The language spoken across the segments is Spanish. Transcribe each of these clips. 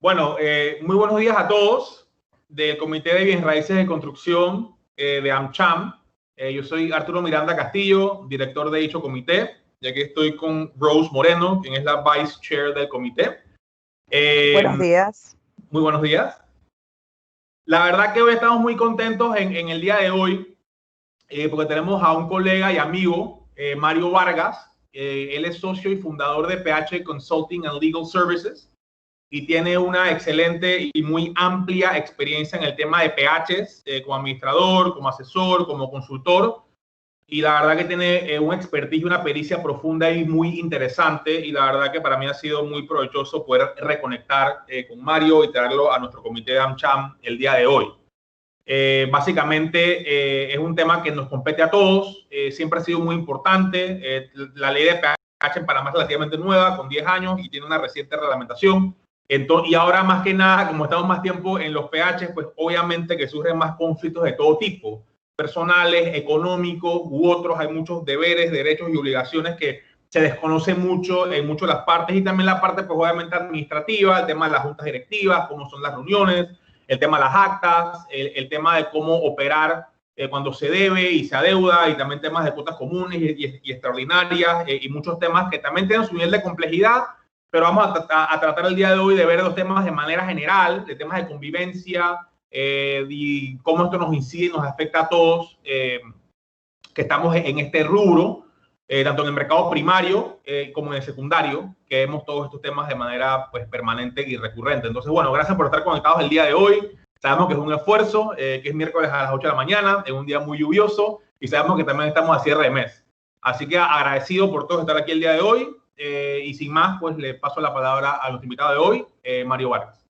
Bueno, muy buenos días a todos del Comité de Bienes Raíces de Construcción de AmCham. Yo soy Arturo Miranda Castillo, director de dicho comité, ya que estoy con Rose Moreno, quien es la Vice Chair del comité. Buenos días. Muy buenos días. La verdad que hoy estamos muy contentos en el día de hoy, porque tenemos a un colega y amigo, Mario Vargas. Él es socio y fundador de PH Consulting and Legal Services y tiene una excelente y muy amplia experiencia en el tema de PHs, como administrador, como asesor, como consultor. Y la verdad que tiene un expertise y una pericia profunda y muy interesante. Y la verdad que para mí ha sido muy provechoso poder reconectar con Mario y traerlo a nuestro comité de AmCham el día de hoy. Básicamente es un tema que nos compete a todos, siempre ha sido muy importante. La ley de PH en Panamá es relativamente nueva, con 10 años, y tiene una reciente reglamentación. Entonces, y ahora más que nada, como estamos más tiempo en los PH, pues obviamente que surgen más conflictos de todo tipo, personales, económicos u otros. Hay muchos deberes, derechos y obligaciones que se desconocen mucho en muchas de las partes, y también la parte, pues obviamente administrativa, el tema de las juntas directivas, cómo son las reuniones, el tema de las actas, el tema de cómo operar cuando se debe y se adeuda, y también temas de cuotas comunes y extraordinarias, y muchos temas que también tienen su nivel de complejidad, pero vamos a tratar el día de hoy de ver los temas de manera general, de temas de convivencia, y cómo esto nos incide y nos afecta a todos que estamos en este rubro, tanto en el mercado primario como en el secundario, que vemos todos estos temas de manera pues, permanente y recurrente. Entonces, bueno, gracias por estar conectados el día de hoy. Sabemos que es un esfuerzo, que es miércoles a las 8 de la mañana, en un día muy lluvioso, y sabemos que también estamos a cierre de mes. Así que agradecido por todos estar aquí el día de hoy, y sin más, pues le paso la palabra a nuestro invitado de hoy, Mario Vargas.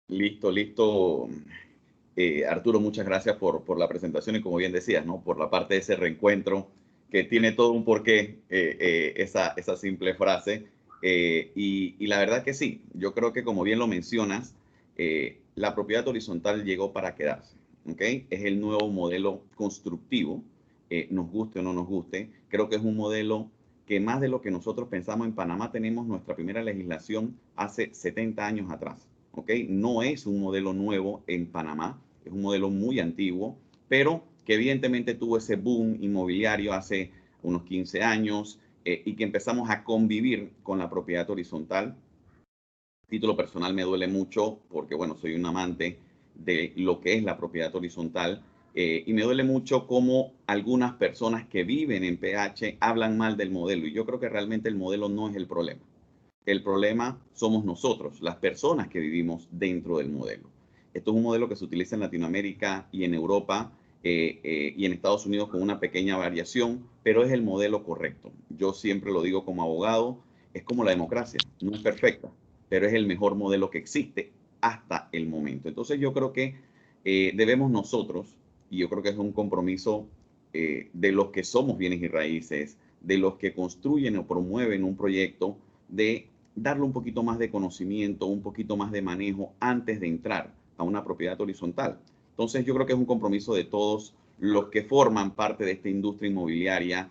Listo. Arturo, muchas gracias por la presentación y, como bien decías, ¿no? Por la parte de ese reencuentro que tiene todo un porqué, esa simple frase. Y la verdad que sí, yo creo que, como bien lo mencionas, la propiedad horizontal llegó para quedarse, ¿ok? Es el nuevo modelo constructivo, nos guste o no nos guste. Creo que es un modelo que, más de lo que nosotros pensamos, en Panamá tenemos nuestra primera legislación hace 70 años atrás, ¿ok? No es un modelo nuevo en Panamá, es un modelo muy antiguo, pero que evidentemente tuvo ese boom inmobiliario hace unos 15 años, y que empezamos a convivir con la propiedad horizontal. A título personal me duele mucho porque, bueno, soy un amante de lo que es la propiedad horizontal, y me duele mucho cómo algunas personas que viven en PH hablan mal del modelo, y yo creo que realmente el modelo no es el problema. El problema somos nosotros, las personas que vivimos dentro del modelo. Esto es un modelo que se utiliza en Latinoamérica y en Europa, y en Estados Unidos con una pequeña variación, pero es el modelo correcto. Yo siempre lo digo como abogado, es como la democracia, no es perfecta, pero es el mejor modelo que existe hasta el momento. Entonces yo creo que debemos nosotros, y yo creo que es un compromiso de los que somos bienes y raíces, de los que construyen o promueven un proyecto, de darle un poquito más de conocimiento, un poquito más de manejo antes de entrar a una propiedad horizontal. Entonces yo creo que es un compromiso de todos los que forman parte de esta industria inmobiliaria,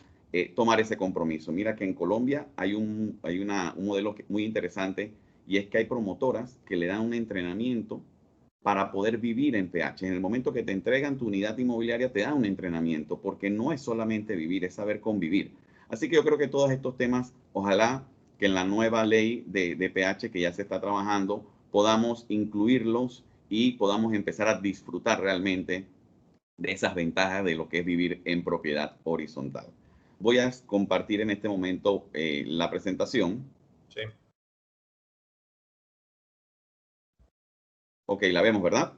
tomar ese compromiso. Mira que en Colombia hay un modelo muy interesante, y es que hay promotoras que le dan un entrenamiento para poder vivir en PH. En el momento que te entregan tu unidad inmobiliaria, te dan un entrenamiento, porque no es solamente vivir, es saber convivir. Así que yo creo que todos estos temas, ojalá que en la nueva ley de PH que ya se está trabajando, podamos incluirlos y podamos empezar a disfrutar realmente de esas ventajas de lo que es vivir en propiedad horizontal. Voy a compartir en este momento la presentación. Sí. Ok, la vemos, ¿verdad?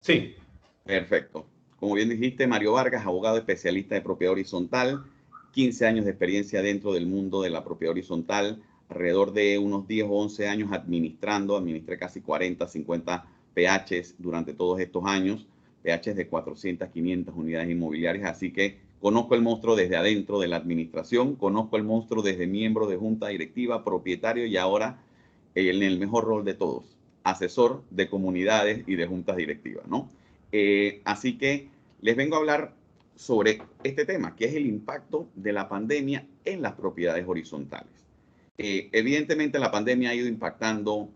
Sí. Perfecto. Como bien dijiste, Mario Vargas, abogado especialista de propiedad horizontal, 15 años de experiencia dentro del mundo de la propiedad horizontal, alrededor de unos 10 o 11 años administré casi 40, 50 PHs durante todos estos años, PHs de 400, 500 unidades inmobiliarias, así que conozco el monstruo desde adentro de la administración, conozco el monstruo desde miembro de junta directiva, propietario, y ahora en el mejor rol de todos, asesor de comunidades y de juntas directivas, ¿no? Así que les vengo a hablar sobre este tema, que es el impacto de la pandemia en las propiedades horizontales. Evidentemente la pandemia ha ido impactando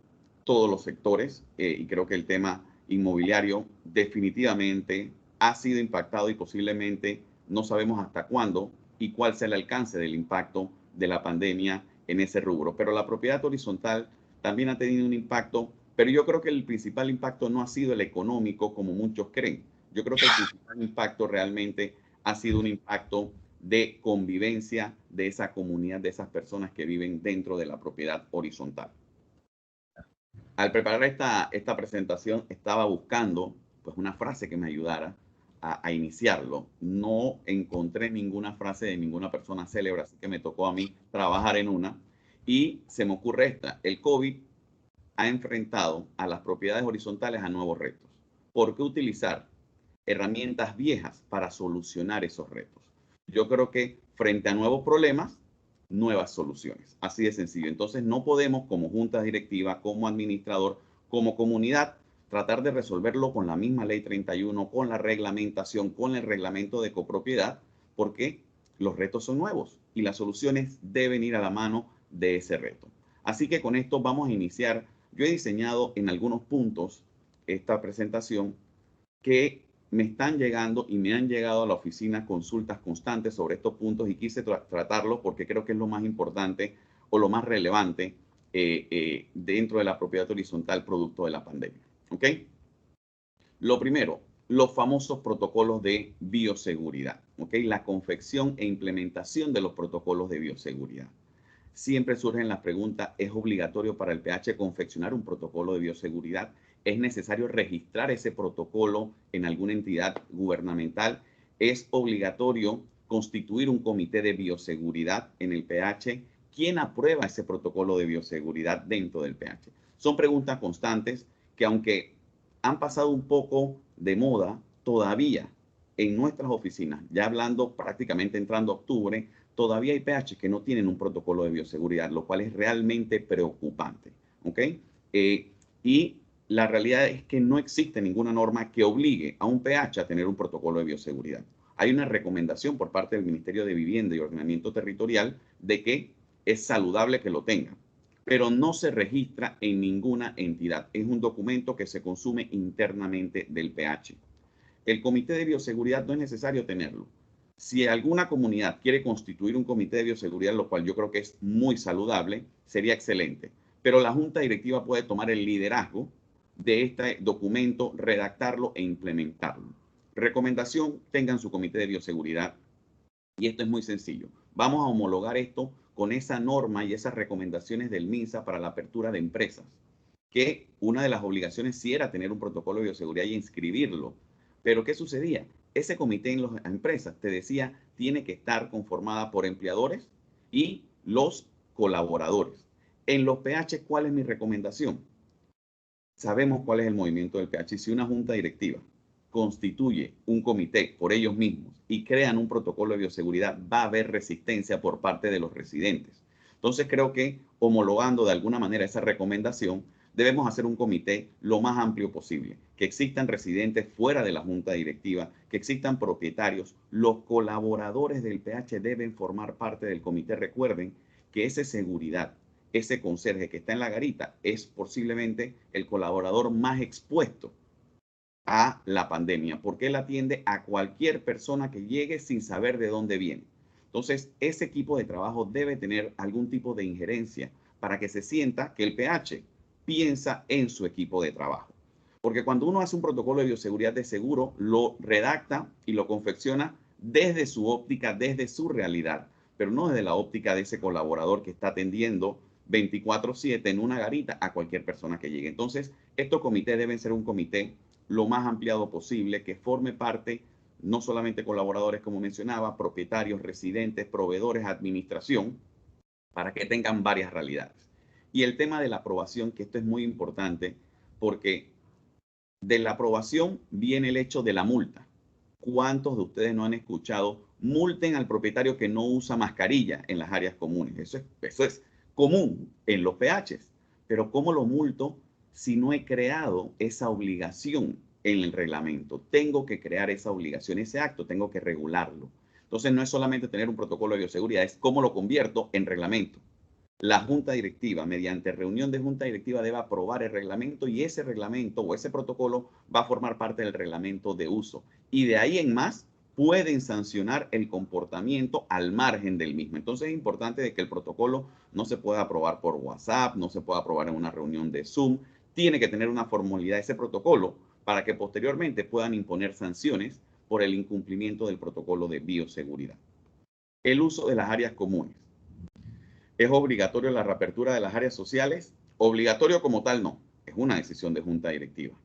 todos los sectores y creo que el tema inmobiliario definitivamente ha sido impactado y posiblemente no sabemos hasta cuándo y cuál sea el alcance del impacto de la pandemia en ese rubro. Pero la propiedad horizontal también ha tenido un impacto, pero yo creo que el principal impacto no ha sido el económico como muchos creen. Yo creo que el principal impacto realmente ha sido un impacto de convivencia de esa comunidad, de esas personas que viven dentro de la propiedad horizontal. Al preparar esta presentación estaba buscando pues una frase que me ayudara a iniciarlo. No encontré ninguna frase de ninguna persona célebre, así que me tocó a mí trabajar en una. Y se me ocurre esta: el COVID ha enfrentado a las propiedades horizontales a nuevos retos. ¿Por qué utilizar herramientas viejas para solucionar esos retos? Yo creo que frente a nuevos problemas, nuevas soluciones. Así de sencillo. Entonces no podemos como junta directiva, como administrador, como comunidad, tratar de resolverlo con la misma ley 31, con la reglamentación, con el reglamento de copropiedad, porque los retos son nuevos y las soluciones deben ir a la mano de ese reto. Así que con esto vamos a iniciar. Yo he diseñado en algunos puntos esta presentación que me están llegando y me han llegado a la oficina consultas constantes sobre estos puntos y quise tratarlos porque creo que es lo más importante o lo más relevante dentro de la propiedad horizontal producto de la pandemia. ¿Ok? Lo primero, los famosos protocolos de bioseguridad. ¿Ok? La confección e implementación de los protocolos de bioseguridad. Siempre surgen las preguntas: ¿es obligatorio para el PH confeccionar un protocolo de bioseguridad? ¿Es necesario registrar ese protocolo en alguna entidad gubernamental? ¿Es obligatorio constituir un comité de bioseguridad en el PH? ¿Quién aprueba ese protocolo de bioseguridad dentro del PH? Son preguntas constantes que, aunque han pasado un poco de moda, todavía en nuestras oficinas, ya hablando prácticamente entrando a octubre, todavía hay PH que no tienen un protocolo de bioseguridad, lo cual es realmente preocupante. ¿Ok? Y la realidad es que no existe ninguna norma que obligue a un PH a tener un protocolo de bioseguridad. Hay una recomendación por parte del Ministerio de Vivienda y Ordenamiento Territorial de que es saludable que lo tengan, pero no se registra en ninguna entidad. Es un documento que se consume internamente del PH. El comité de bioseguridad no es necesario tenerlo. Si alguna comunidad quiere constituir un comité de bioseguridad, lo cual yo creo que es muy saludable, sería excelente. Pero la junta directiva puede tomar el liderazgo de este documento, redactarlo e implementarlo. Recomendación: tengan su comité de bioseguridad. Y esto es muy sencillo. Vamos a homologar esto con esa norma y esas recomendaciones del MINSA para la apertura de empresas, que una de las obligaciones sí era tener un protocolo de bioseguridad y inscribirlo. Pero ¿qué sucedía? Ese comité en las empresas, te decía, tiene que estar conformada por empleadores y los colaboradores. En los PH, ¿cuál es mi recomendación? Sabemos cuál es el movimiento del PH. Si una junta directiva constituye un comité por ellos mismos y crean un protocolo de bioseguridad, va a haber resistencia por parte de los residentes. Entonces creo que homologando de alguna manera esa recomendación, debemos hacer un comité lo más amplio posible, que existan residentes fuera de la junta directiva, que existan propietarios. Los colaboradores del PH deben formar parte del comité. Recuerden que esa seguridad, ese conserje que está en la garita, es posiblemente el colaborador más expuesto a la pandemia, porque él atiende a cualquier persona que llegue sin saber de dónde viene. Entonces, ese equipo de trabajo debe tener algún tipo de injerencia para que se sienta que el PH piensa en su equipo de trabajo. Porque cuando uno hace un protocolo de bioseguridad, de seguro lo redacta y lo confecciona desde su óptica, desde su realidad, pero no desde la óptica de ese colaborador que está atendiendo 24/7 en una garita a cualquier persona que llegue. Entonces, estos comités deben ser un comité lo más ampliado posible, que forme parte no solamente colaboradores, como mencionaba, propietarios, residentes, proveedores, administración, para que tengan varias realidades. Y el tema de la aprobación, que esto es muy importante, porque de la aprobación viene el hecho de la multa. ¿Cuántos de ustedes no han escuchado multen al propietario que no usa mascarilla en las áreas comunes? Eso es común en los PHs. Pero ¿cómo lo multo si no he creado esa obligación en el reglamento? Tengo que crear esa obligación, ese acto, tengo que regularlo. Entonces no es solamente tener un protocolo de bioseguridad, es cómo lo convierto en reglamento. la junta directiva, mediante reunión de junta directiva, debe aprobar el reglamento y ese reglamento o ese protocolo va a formar parte del reglamento de uso. Y de ahí en más pueden sancionar el comportamiento al margen del mismo. Entonces es importante de que el protocolo no se pueda aprobar por WhatsApp, no se pueda aprobar en una reunión de Zoom. Tiene que tener una formalidad ese protocolo para que posteriormente puedan imponer sanciones por el incumplimiento del protocolo de bioseguridad. El uso de las áreas comunes. ¿Es obligatorio la reapertura de las áreas sociales? Obligatorio como tal no, es una decisión de junta directiva.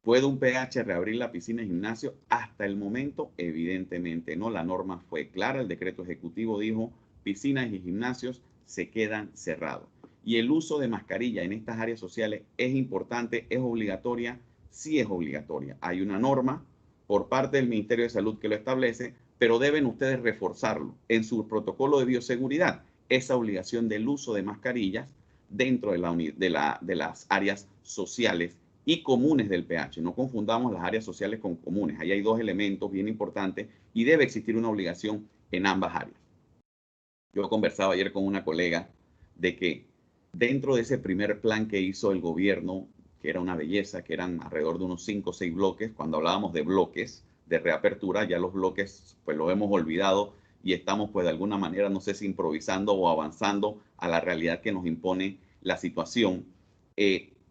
¿Puede un PH reabrir la piscina y gimnasio? Hasta el momento, evidentemente no. La norma fue clara, el decreto ejecutivo dijo piscinas y gimnasios se quedan cerrados. Y el uso de mascarilla en estas áreas sociales es importante, es obligatoria, sí es obligatoria. Hay una norma por parte del Ministerio de Salud que lo establece, pero deben ustedes reforzarlo en su protocolo de bioseguridad, esa obligación del uso de mascarillas dentro de las áreas sociales y comunes del PH. No confundamos las áreas sociales con comunes. Ahí hay dos elementos bien importantes y debe existir una obligación en ambas áreas. Yo conversaba ayer con una colega de que dentro de ese primer plan que hizo el gobierno, que era una belleza, que eran alrededor de unos 5 o 6 bloques, cuando hablábamos de bloques de reapertura, ya los bloques pues los hemos olvidado y estamos pues de alguna manera, no sé si improvisando o avanzando a la realidad que nos impone la situación.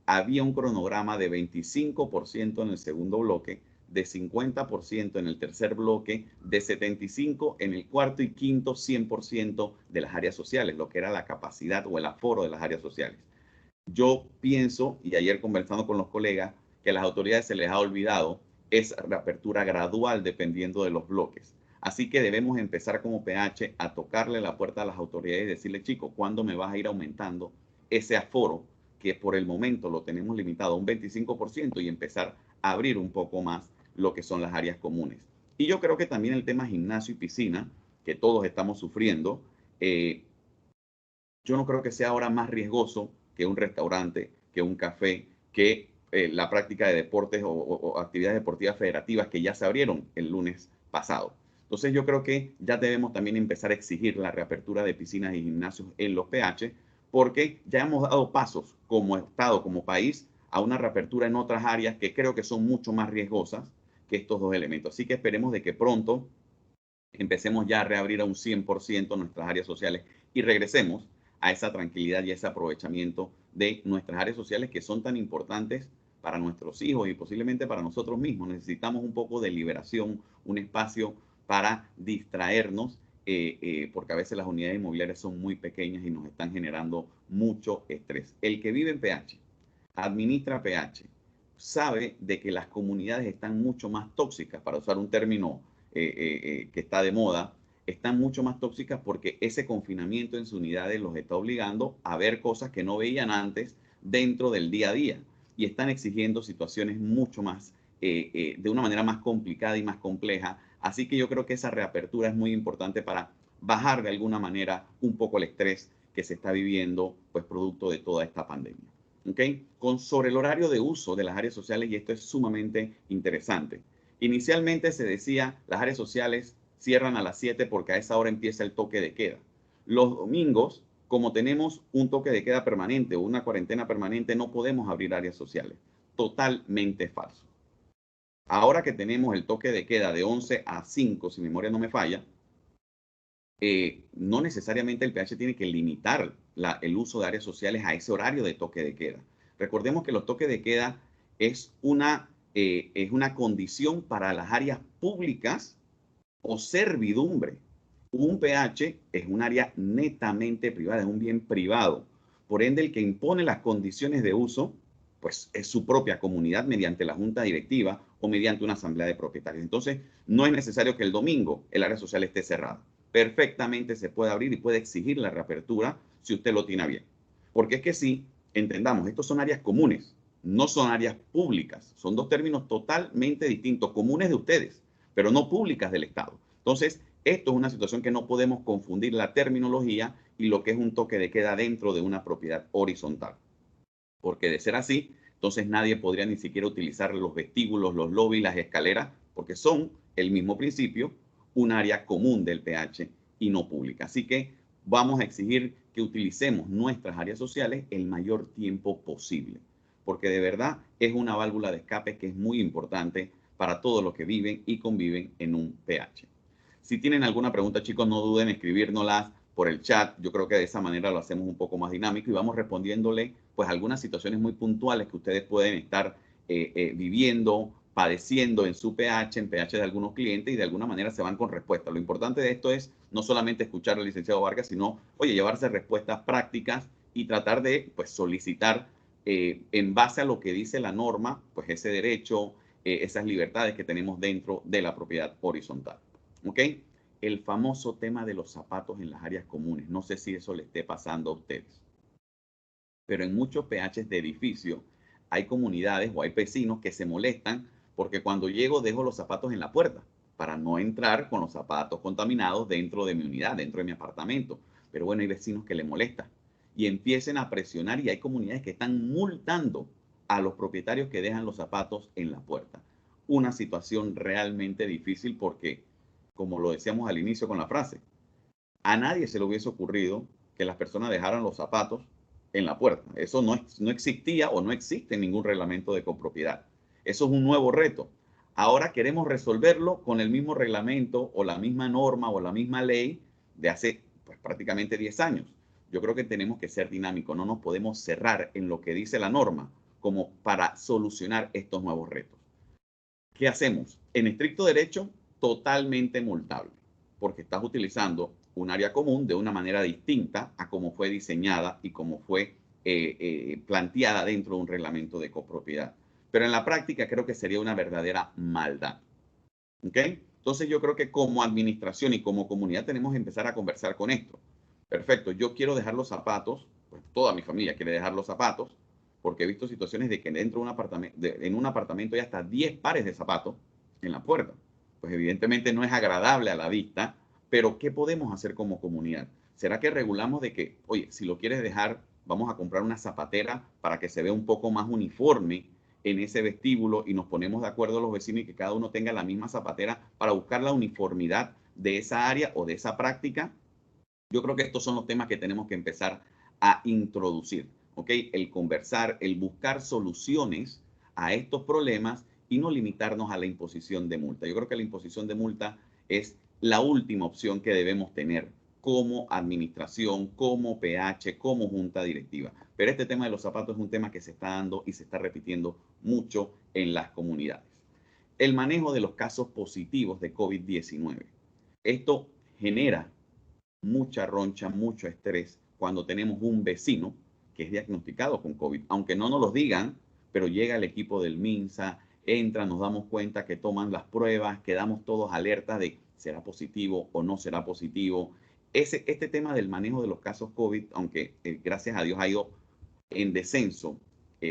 Había un cronograma de 25% en el segundo bloque, de 50% en el tercer bloque, de 75% en el cuarto y quinto, 100% de las áreas sociales, lo que era la capacidad o el aforo de las áreas sociales. Yo pienso, y ayer conversando con los colegas, que a las autoridades se les ha olvidado esa reapertura gradual dependiendo de los bloques. Así que debemos empezar como PH a tocarle la puerta a las autoridades y decirle, chicos, ¿cuándo me vas a ir aumentando ese aforo que por el momento lo tenemos limitado a un 25% y empezar a abrir un poco más lo que son las áreas comunes? Y yo creo que también el tema gimnasio y piscina, que todos estamos sufriendo, yo no creo que sea ahora más riesgoso que un restaurante, que un café, que la práctica de deportes o actividades deportivas federativas que ya se abrieron el lunes pasado. Entonces yo creo que ya debemos también empezar a exigir la reapertura de piscinas y gimnasios en los PH, porque ya hemos dado pasos como Estado, como país, a una reapertura en otras áreas que creo que son mucho más riesgosas que estos dos elementos. Así que esperemos de que pronto empecemos ya a reabrir a un 100% nuestras áreas sociales y regresemos a esa tranquilidad y ese aprovechamiento de nuestras áreas sociales que son tan importantes para nuestros hijos y posiblemente para nosotros mismos. Necesitamos un poco de liberación, un espacio para distraernos, porque a veces las unidades inmobiliarias son muy pequeñas y nos están generando mucho estrés. El que vive en PH, administra PH, sabe de que las comunidades están mucho más tóxicas, para usar un término que está de moda, están mucho más tóxicas porque ese confinamiento en sus unidades los está obligando a ver cosas que no veían antes dentro del día a día y están exigiendo situaciones mucho más, de una manera más complicada y más compleja. Así que yo creo que esa reapertura es muy importante para bajar de alguna manera un poco el estrés que se está viviendo, pues producto de toda esta pandemia. ¿Okay? Sobre el horario de uso de las áreas sociales, y esto es sumamente interesante. Inicialmente se decía las áreas sociales cierran a las 7 porque a esa hora empieza el toque de queda. Los domingos, como tenemos un toque de queda permanente o una cuarentena permanente, no podemos abrir áreas sociales. Totalmente falso. Ahora que tenemos el toque de queda de 11 a 5, si mi memoria no me falla, no necesariamente el PH tiene que limitar el uso de áreas sociales a ese horario de toque de queda. Recordemos que los toques de queda es una condición para las áreas públicas o servidumbre. Un PH es un área netamente privada, es un bien privado. Por ende, el que impone las condiciones de uso, pues es su propia comunidad mediante la junta directiva o mediante una asamblea de propietarios. Entonces, no es necesario que el domingo el área social esté cerrada. Perfectamente se puede abrir y puede exigir la reapertura si usted lo tiene bien. Porque es que sí, entendamos, estos son áreas comunes, no son áreas públicas. Son dos términos totalmente distintos, comunes de ustedes, pero no públicas del Estado. Entonces, esto es una situación que no podemos confundir la terminología y lo que es un toque de queda dentro de una propiedad horizontal. Porque de ser así, entonces nadie podría ni siquiera utilizar los vestíbulos, los lobbies, las escaleras, porque son el mismo principio, un área común del PH y no pública. Así que vamos a exigir que utilicemos nuestras áreas sociales el mayor tiempo posible, porque de verdad es una válvula de escape que es muy importante para todos los que viven y conviven en un PH. Si tienen alguna pregunta, chicos, no duden en escribírnoslas por el chat. Yo creo que de esa manera lo hacemos un poco más dinámico y vamos respondiéndole pues algunas situaciones muy puntuales que ustedes pueden estar viviendo, padeciendo en su PH, en PH de algunos clientes, y de alguna manera se van con respuesta. Lo importante de esto es no solamente escuchar al licenciado Vargas, sino, oye, llevarse respuestas prácticas y tratar de pues solicitar en base a lo que dice la norma, pues ese derecho, esas libertades que tenemos dentro de la propiedad horizontal. ¿Ok? El famoso tema de los zapatos en las áreas comunes. No sé si eso le esté pasando a ustedes. Pero en muchos PHs de edificio hay comunidades o hay vecinos que se molestan porque cuando llego dejo los zapatos en la puerta para no entrar con los zapatos contaminados dentro de mi unidad, dentro de mi apartamento. Pero bueno, hay vecinos que le molestan y empiecen a presionar, y hay comunidades que están multando a los propietarios que dejan los zapatos en la puerta. Una situación realmente difícil porque, como lo decíamos al inicio con la frase, a nadie se le hubiese ocurrido que las personas dejaran los zapatos en la puerta. Eso no existía o no existe en ningún reglamento de copropiedad. Eso es un nuevo reto. Ahora queremos resolverlo con el mismo reglamento o la misma norma o la misma ley de hace pues, prácticamente 10 años. Yo creo que tenemos que ser dinámicos. No nos podemos cerrar en lo que dice la norma como para solucionar estos nuevos retos. ¿Qué hacemos? En estricto derecho, totalmente multable, porque estás utilizando un área común de una manera distinta a cómo fue diseñada y cómo fue planteada dentro de un reglamento de copropiedad. Pero en la práctica creo que sería una verdadera maldad. ¿Ok? Entonces yo creo que como administración y como comunidad tenemos que empezar a conversar con esto. Perfecto, yo quiero dejar los zapatos, pues toda mi familia quiere dejar los zapatos, porque he visto situaciones de que dentro de un apartamento hay hasta 10 pares de zapatos en la puerta. Pues evidentemente no es agradable a la vista, pero ¿qué podemos hacer como comunidad? ¿Será que regulamos de que, oye, si lo quieres dejar, vamos a comprar una zapatera para que se vea un poco más uniforme en ese vestíbulo y nos ponemos de acuerdo los vecinos y que cada uno tenga la misma zapatera para buscar la uniformidad de esa área o de esa práctica? Yo creo que estos son los temas que tenemos que empezar a introducir, ¿ok? El conversar, el buscar soluciones a estos problemas y no limitarnos a la imposición de multa. Yo creo que la imposición de multa es la última opción que debemos tener como administración, como PH, como junta directiva. Pero este tema de los zapatos es un tema que se está dando y se está repitiendo mucho en las comunidades. El manejo de los casos positivos de COVID-19. Esto genera mucha roncha, mucho estrés cuando tenemos un vecino que es diagnosticado con COVID. Aunque no nos lo digan, pero llega el equipo del MINSA, entra, nos damos cuenta que toman las pruebas, quedamos todos alertas de será positivo o no será positivo. Este tema del manejo de los casos COVID, aunque gracias a Dios ha ido en descenso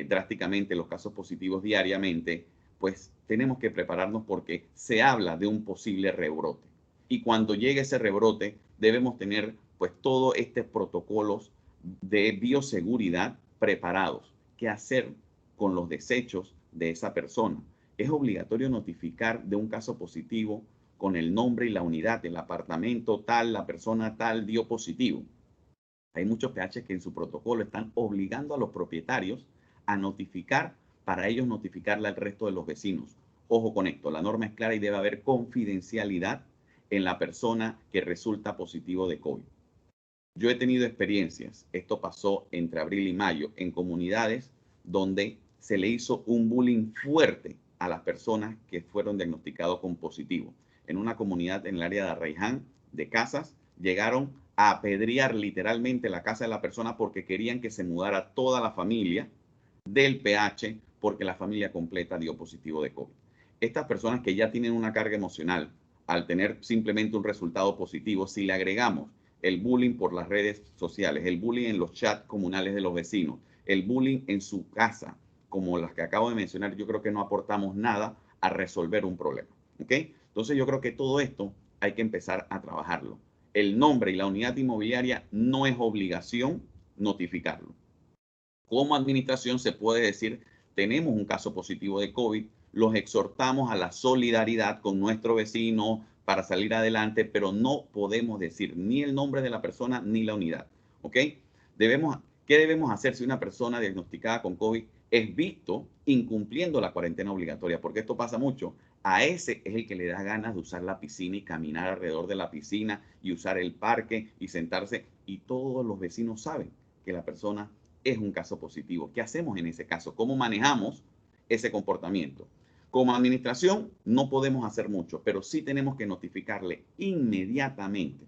drásticamente los casos positivos diariamente, pues tenemos que prepararnos porque se habla de un posible rebrote. Y cuando llegue ese rebrote, debemos tener pues todos estos protocolos de bioseguridad preparados. ¿Qué hacer con los desechos de esa persona? Es obligatorio notificar de un caso positivo con el nombre y la unidad del apartamento tal, la persona tal dio positivo. Hay muchos PH que en su protocolo están obligando a los propietarios a notificar para ellos notificarle al resto de los vecinos. Ojo con esto, la norma es clara y debe haber confidencialidad en la persona que resulta positivo de COVID. Yo he tenido experiencias, esto pasó entre abril y mayo, en comunidades donde se le hizo un bullying fuerte a las personas que fueron diagnosticados con positivo. En una comunidad en el área de Arraiján, de Casas, llegaron a apedrear literalmente la casa de la persona porque querían que se mudara toda la familia del PH porque la familia completa dio positivo de COVID. Estas personas que ya tienen una carga emocional, al tener simplemente un resultado positivo, si le agregamos el bullying por las redes sociales, el bullying en los chats comunales de los vecinos, el bullying en su casa, como las que acabo de mencionar, yo creo que no aportamos nada a resolver un problema. ¿Ok? Entonces yo creo que todo esto hay que empezar a trabajarlo. El nombre y la unidad inmobiliaria no es obligación notificarlo. Como administración se puede decir, tenemos un caso positivo de COVID, los exhortamos a la solidaridad con nuestro vecino para salir adelante, pero no podemos decir ni el nombre de la persona ni la unidad. ¿ok? ¿Qué debemos hacer si una persona diagnosticada con COVID es visto incumpliendo la cuarentena obligatoria? Porque esto pasa mucho. A ese es el que le da ganas de usar la piscina y caminar alrededor de la piscina y usar el parque y sentarse. Y todos los vecinos saben que la persona es un caso positivo. ¿Qué hacemos en ese caso? ¿Cómo manejamos ese comportamiento? Como administración no podemos hacer mucho, pero sí tenemos que notificarle inmediatamente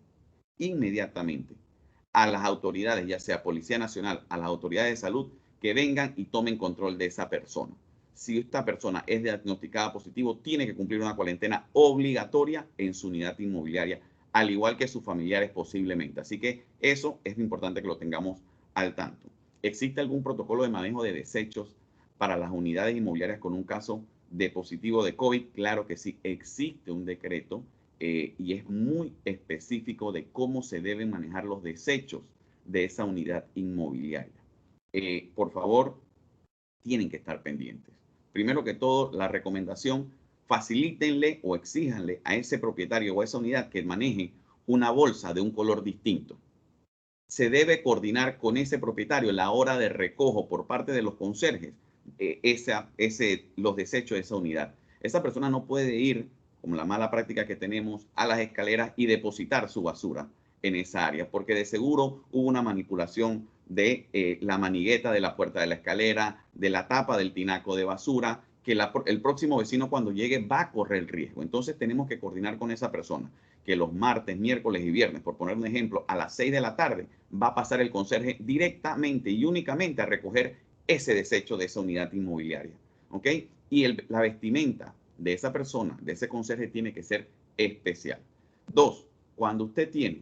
a las autoridades, ya sea Policía Nacional, a las autoridades de salud, que vengan y tomen control de esa persona. Si esta persona es diagnosticada positivo, tiene que cumplir una cuarentena obligatoria en su unidad inmobiliaria, al igual que sus familiares posiblemente. Así que eso es importante que lo tengamos al tanto. ¿Existe algún protocolo de manejo de desechos para las unidades inmobiliarias con un caso de positivo de COVID? Claro que sí, existe un decreto y es muy específico de cómo se deben manejar los desechos de esa unidad inmobiliaria. Por favor, tienen que estar pendientes. Primero que todo, la recomendación, facilítenle o exíjanle a ese propietario o a esa unidad que maneje una bolsa de un color distinto. Se debe coordinar con ese propietario la hora de recojo por parte de los conserjes, los desechos de esa unidad. Esa persona no puede ir, como la mala práctica que tenemos, a las escaleras y depositar su basura en esa área, porque de seguro hubo una manipulación de la manigueta de la puerta de la escalera, de la tapa del tinaco de basura, que el próximo vecino cuando llegue va a correr riesgo. Entonces tenemos que coordinar con esa persona que los martes, miércoles y viernes, por poner un ejemplo, a las 6 de la tarde va a pasar el conserje directamente y únicamente a recoger ese desecho de esa unidad inmobiliaria. ¿Ok? Y la vestimenta de esa persona, de ese conserje, tiene que ser especial. 2, cuando usted tiene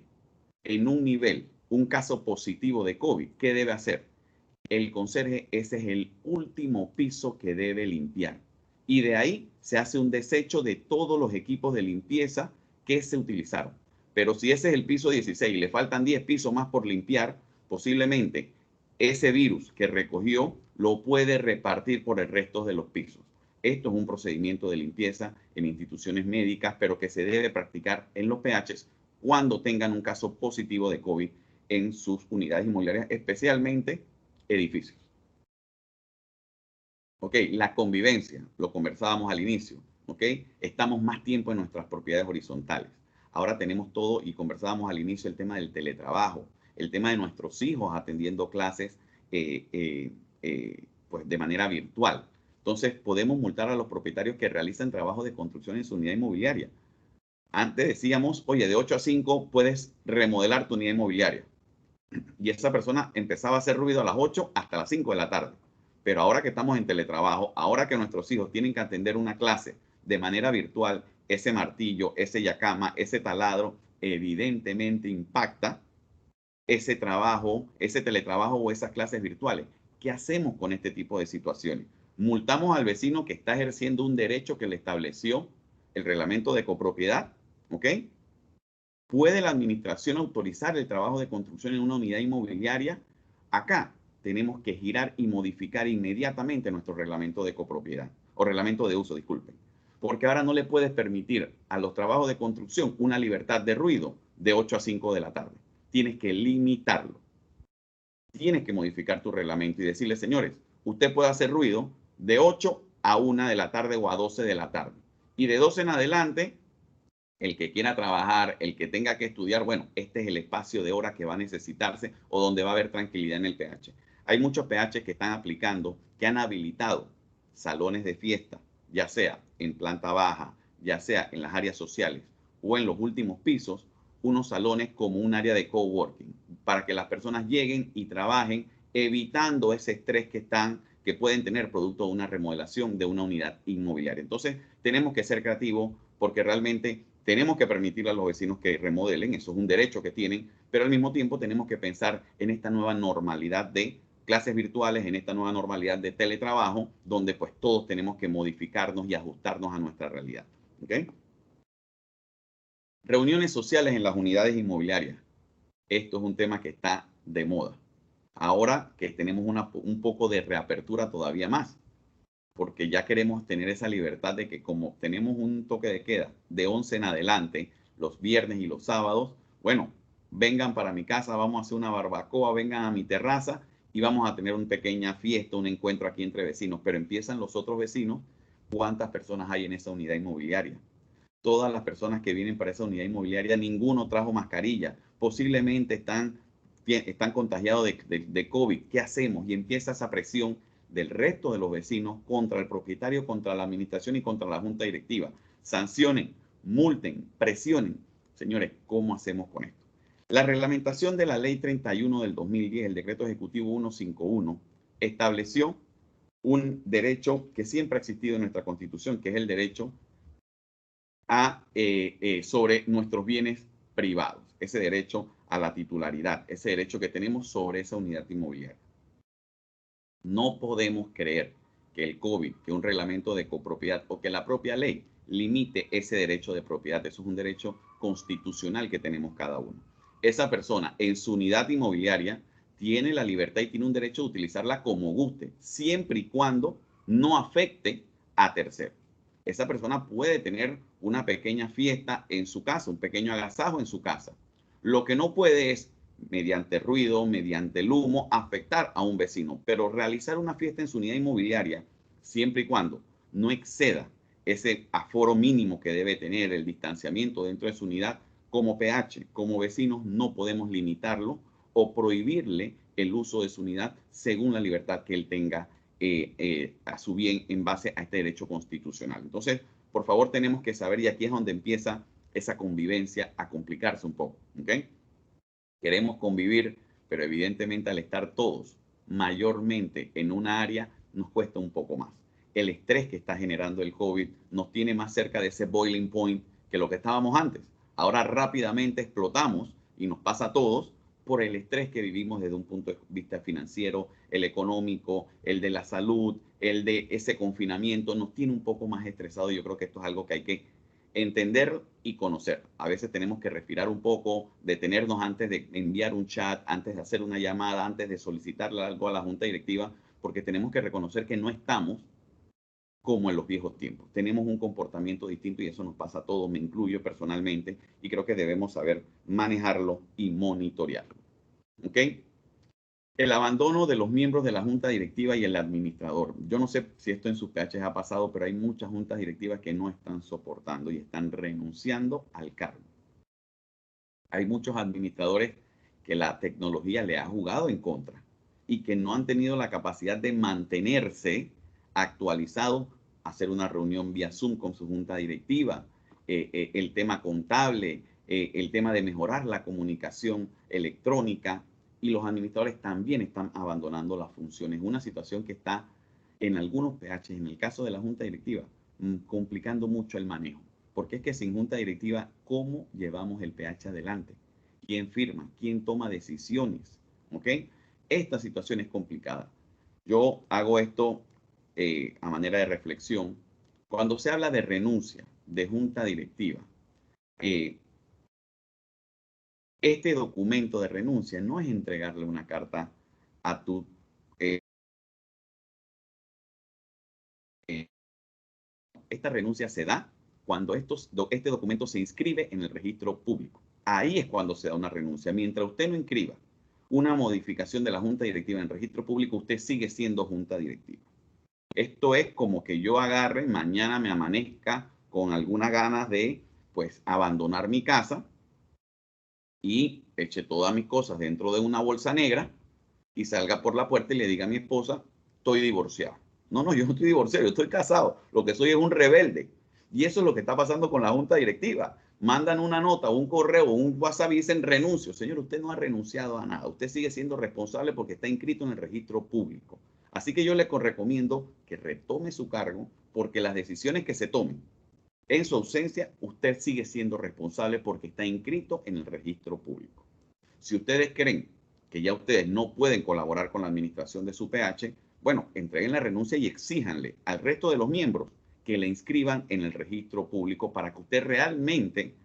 en un nivel un caso positivo de COVID, ¿qué debe hacer? El conserje, ese es el último piso que debe limpiar. Y de ahí se hace un desecho de todos los equipos de limpieza que se utilizaron. Pero si ese es el piso 16 y le faltan 10 pisos más por limpiar, posiblemente ese virus que recogió lo puede repartir por el resto de los pisos. Esto es un procedimiento de limpieza en instituciones médicas, pero que se debe practicar en los PHs cuando tengan un caso positivo de COVID en sus unidades inmobiliarias, especialmente edificios. Ok, la convivencia, lo conversábamos al inicio, ok, estamos más tiempo en nuestras propiedades horizontales. Ahora tenemos todo y conversábamos al inicio el tema del teletrabajo, el tema de nuestros hijos atendiendo clases pues de manera virtual. Entonces podemos multar a los propietarios que realizan trabajo de construcción en su unidad inmobiliaria. Antes decíamos, oye, de 8 a 5 puedes remodelar tu unidad inmobiliaria. Y esa persona empezaba a hacer ruido a las 8 hasta las 5 de la tarde. Pero ahora que estamos en teletrabajo, ahora que nuestros hijos tienen que atender una clase de manera virtual, ese martillo, ese yacama, ese taladro, evidentemente impacta ese trabajo, ese teletrabajo o esas clases virtuales. ¿Qué hacemos con este tipo de situaciones? Multamos al vecino que está ejerciendo un derecho que le estableció el reglamento de copropiedad, ¿ok? ¿Puede la administración autorizar el trabajo de construcción en una unidad inmobiliaria? Acá tenemos que girar y modificar inmediatamente nuestro reglamento de copropiedad o reglamento de uso, disculpen. Porque ahora no le puedes permitir a los trabajos de construcción una libertad de ruido de 8 a 5 de la tarde. Tienes que limitarlo. Tienes que modificar tu reglamento y decirle, señores, usted puede hacer ruido de 8 a 1 de la tarde o a 12 de la tarde. Y de 12 en adelante, el que quiera trabajar, el que tenga que estudiar, bueno, este es el espacio de hora que va a necesitarse o donde va a haber tranquilidad en el PH. Hay muchos PH que están aplicando, que han habilitado salones de fiesta, ya sea en planta baja, ya sea en las áreas sociales o en los últimos pisos, unos salones como un área de coworking, para que las personas lleguen y trabajen, evitando ese estrés que pueden tener producto de una remodelación de una unidad inmobiliaria. Entonces, tenemos que ser creativos porque realmente tenemos que permitirle a los vecinos que remodelen, eso es un derecho que tienen, pero al mismo tiempo tenemos que pensar en esta nueva normalidad de clases virtuales, en esta nueva normalidad de teletrabajo, donde pues todos tenemos que modificarnos y ajustarnos a nuestra realidad. ¿Okay? Reuniones sociales en las unidades inmobiliarias. Esto es un tema que está de moda. Ahora que tenemos un poco de reapertura todavía más, porque ya queremos tener esa libertad de que como tenemos un toque de queda de 11 en adelante, los viernes y los sábados, bueno, vengan para mi casa, vamos a hacer una barbacoa, vengan a mi terraza y vamos a tener una pequeña fiesta, un encuentro aquí entre vecinos. Pero empiezan los otros vecinos, ¿cuántas personas hay en esa unidad inmobiliaria? Todas las personas que vienen para esa unidad inmobiliaria, ninguno trajo mascarilla. Posiblemente están contagiados de COVID. ¿Qué hacemos? Y empieza esa presión del resto de los vecinos contra el propietario, contra la administración y contra la junta directiva. Sancionen, multen, presionen. Señores, ¿cómo hacemos con esto? La reglamentación de la Ley 31 del 2010, el Decreto Ejecutivo 151, estableció un derecho que siempre ha existido en nuestra Constitución, que es el derecho sobre nuestros bienes privados, ese derecho a la titularidad, ese derecho que tenemos sobre esa unidad inmobiliaria. No podemos creer que el COVID, que un reglamento de copropiedad o que la propia ley limite ese derecho de propiedad. Eso es un derecho constitucional que tenemos cada uno. Esa persona en su unidad inmobiliaria tiene la libertad y tiene un derecho de utilizarla como guste, siempre y cuando no afecte a terceros. Esa persona puede tener una pequeña fiesta en su casa, un pequeño agasajo en su casa. Lo que no puede es, mediante ruido, mediante el humo, afectar a un vecino. Pero realizar una fiesta en su unidad inmobiliaria, siempre y cuando no exceda ese aforo mínimo que debe tener, el distanciamiento dentro de su unidad, como PH, como vecinos, no podemos limitarlo o prohibirle el uso de su unidad según la libertad que él tenga a su bien en base a este derecho constitucional. Entonces, por favor, tenemos que saber, y aquí es donde empieza esa convivencia a complicarse un poco, ¿ok? Queremos convivir, pero evidentemente al estar todos mayormente en una área, nos cuesta un poco más. El estrés que está generando el COVID nos tiene más cerca de ese boiling point que lo que estábamos antes. Ahora rápidamente explotamos y nos pasa a todos por el estrés que vivimos desde un punto de vista financiero, el económico, el de la salud, el de ese confinamiento, nos tiene un poco más estresado. Yo creo que esto es algo que hay que entender y conocer. A veces tenemos que respirar un poco, detenernos antes de enviar un chat, antes de hacer una llamada, antes de solicitarle algo a la junta directiva, porque tenemos que reconocer que no estamos como en los viejos tiempos. Tenemos un comportamiento distinto y eso nos pasa a todos, me incluyo personalmente, y creo que debemos saber manejarlo y monitorearlo. ¿Ok? El abandono de los miembros de la junta directiva y el administrador. Yo no sé si esto en sus PHs ha pasado, pero hay muchas juntas directivas que no están soportando y están renunciando al cargo. Hay muchos administradores que la tecnología le ha jugado en contra y que no han tenido la capacidad de mantenerse actualizados, hacer una reunión vía Zoom con su junta directiva, el tema contable, el tema de mejorar la comunicación electrónica, y los administradores también están abandonando las funciones. Una situación que está en algunos PHs, en el caso de la junta directiva, complicando mucho el manejo. Porque es que sin junta directiva, ¿cómo llevamos el PH adelante? ¿Quién firma? ¿Quién toma decisiones? ¿Ok? Esta situación es complicada. Yo hago esto a manera de reflexión. Cuando se habla de renuncia de junta directiva, este documento de renuncia no es entregarle una carta a tu... esta renuncia se da cuando este documento se inscribe en el registro público. Ahí es cuando se da una renuncia. Mientras usted no inscriba una modificación de la junta directiva en el registro público, usted sigue siendo junta directiva. Esto es como que yo agarre, mañana me amanezca con algunas ganas de, pues, abandonar mi casa y eche todas mis cosas dentro de una bolsa negra y salga por la puerta y le diga a mi esposa, estoy divorciado. No, no, yo no estoy divorciado, yo estoy casado. Lo que soy es un rebelde. Y eso es lo que está pasando con la junta directiva. Mandan una nota, un correo, un WhatsApp y dicen renuncio. Señor, usted no ha renunciado a nada. Usted sigue siendo responsable porque está inscrito en el registro público. Así que yo le recomiendo que retome su cargo porque las decisiones que se tomen en su ausencia, usted sigue siendo responsable porque está inscrito en el registro público. Si ustedes creen que ya ustedes no pueden colaborar con la administración de su PH, bueno, entreguen la renuncia y exíjanle al resto de los miembros que le inscriban en el registro público para que usted realmente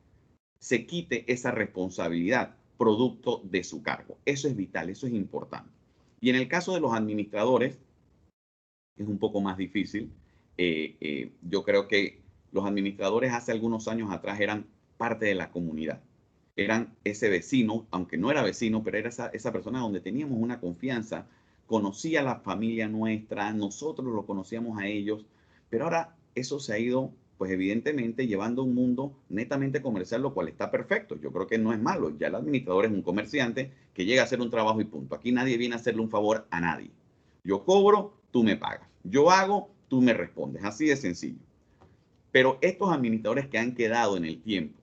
se quite esa responsabilidad producto de su cargo. Eso es vital, eso es importante. Y en el caso de los administradores, es un poco más difícil. Yo creo que los administradores hace algunos años atrás eran parte de la comunidad. eran ese vecino, aunque no era vecino, pero era esa persona donde teníamos una confianza, conocía a la familia nuestra, nosotros lo conocíamos a ellos, pero ahora eso se ha ido, pues evidentemente, llevando a un mundo netamente comercial, lo cual está perfecto. Yo creo que no es malo. Ya el administrador es un comerciante que llega a hacer un trabajo y punto. Aquí nadie viene a hacerle un favor a nadie. Yo cobro, tú me pagas. Yo hago, tú me respondes. Así de sencillo. Pero estos administradores que han quedado en el tiempo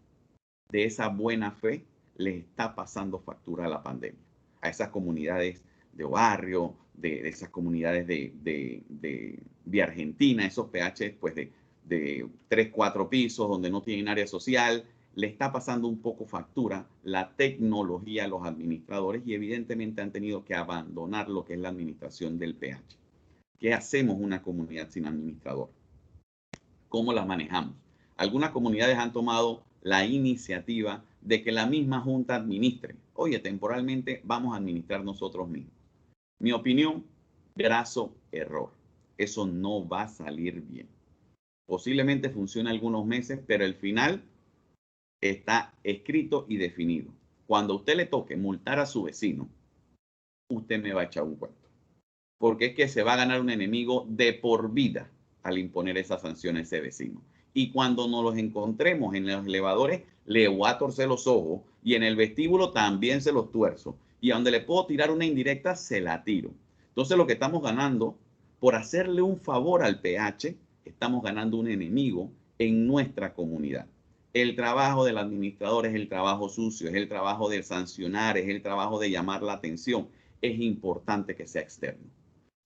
de esa buena fe, les está pasando factura a la pandemia. A esas comunidades de barrio, de esas comunidades de Argentina, esos PH pues de 3, 4 pisos donde no tienen área social, le está pasando un poco factura la tecnología a los administradores y evidentemente han tenido que abandonar lo que es la administración del PH. ¿Qué hacemos una comunidad sin administrador? ¿Cómo la manejamos? Algunas comunidades han tomado la iniciativa de que la misma junta administre. Oye, temporalmente vamos a administrar nosotros mismos. Mi opinión, graso error. Eso no va a salir bien. Posiblemente funcione algunos meses, pero el final está escrito y definido. Cuando a usted le toque multar a su vecino, usted me va a echar un cuento. Porque es que se va a ganar un enemigo de por vida al imponer esa sanción a ese vecino. Y cuando nos los encontremos en los elevadores, le voy a torcer los ojos y en el vestíbulo también se los tuerzo. Y a donde le puedo tirar una indirecta, se la tiro. Entonces lo que estamos ganando, por hacerle un favor al PH, estamos ganando un enemigo en nuestra comunidad. El trabajo del administrador es el trabajo sucio, es el trabajo de sancionar, es el trabajo de llamar la atención. Es importante que sea externo.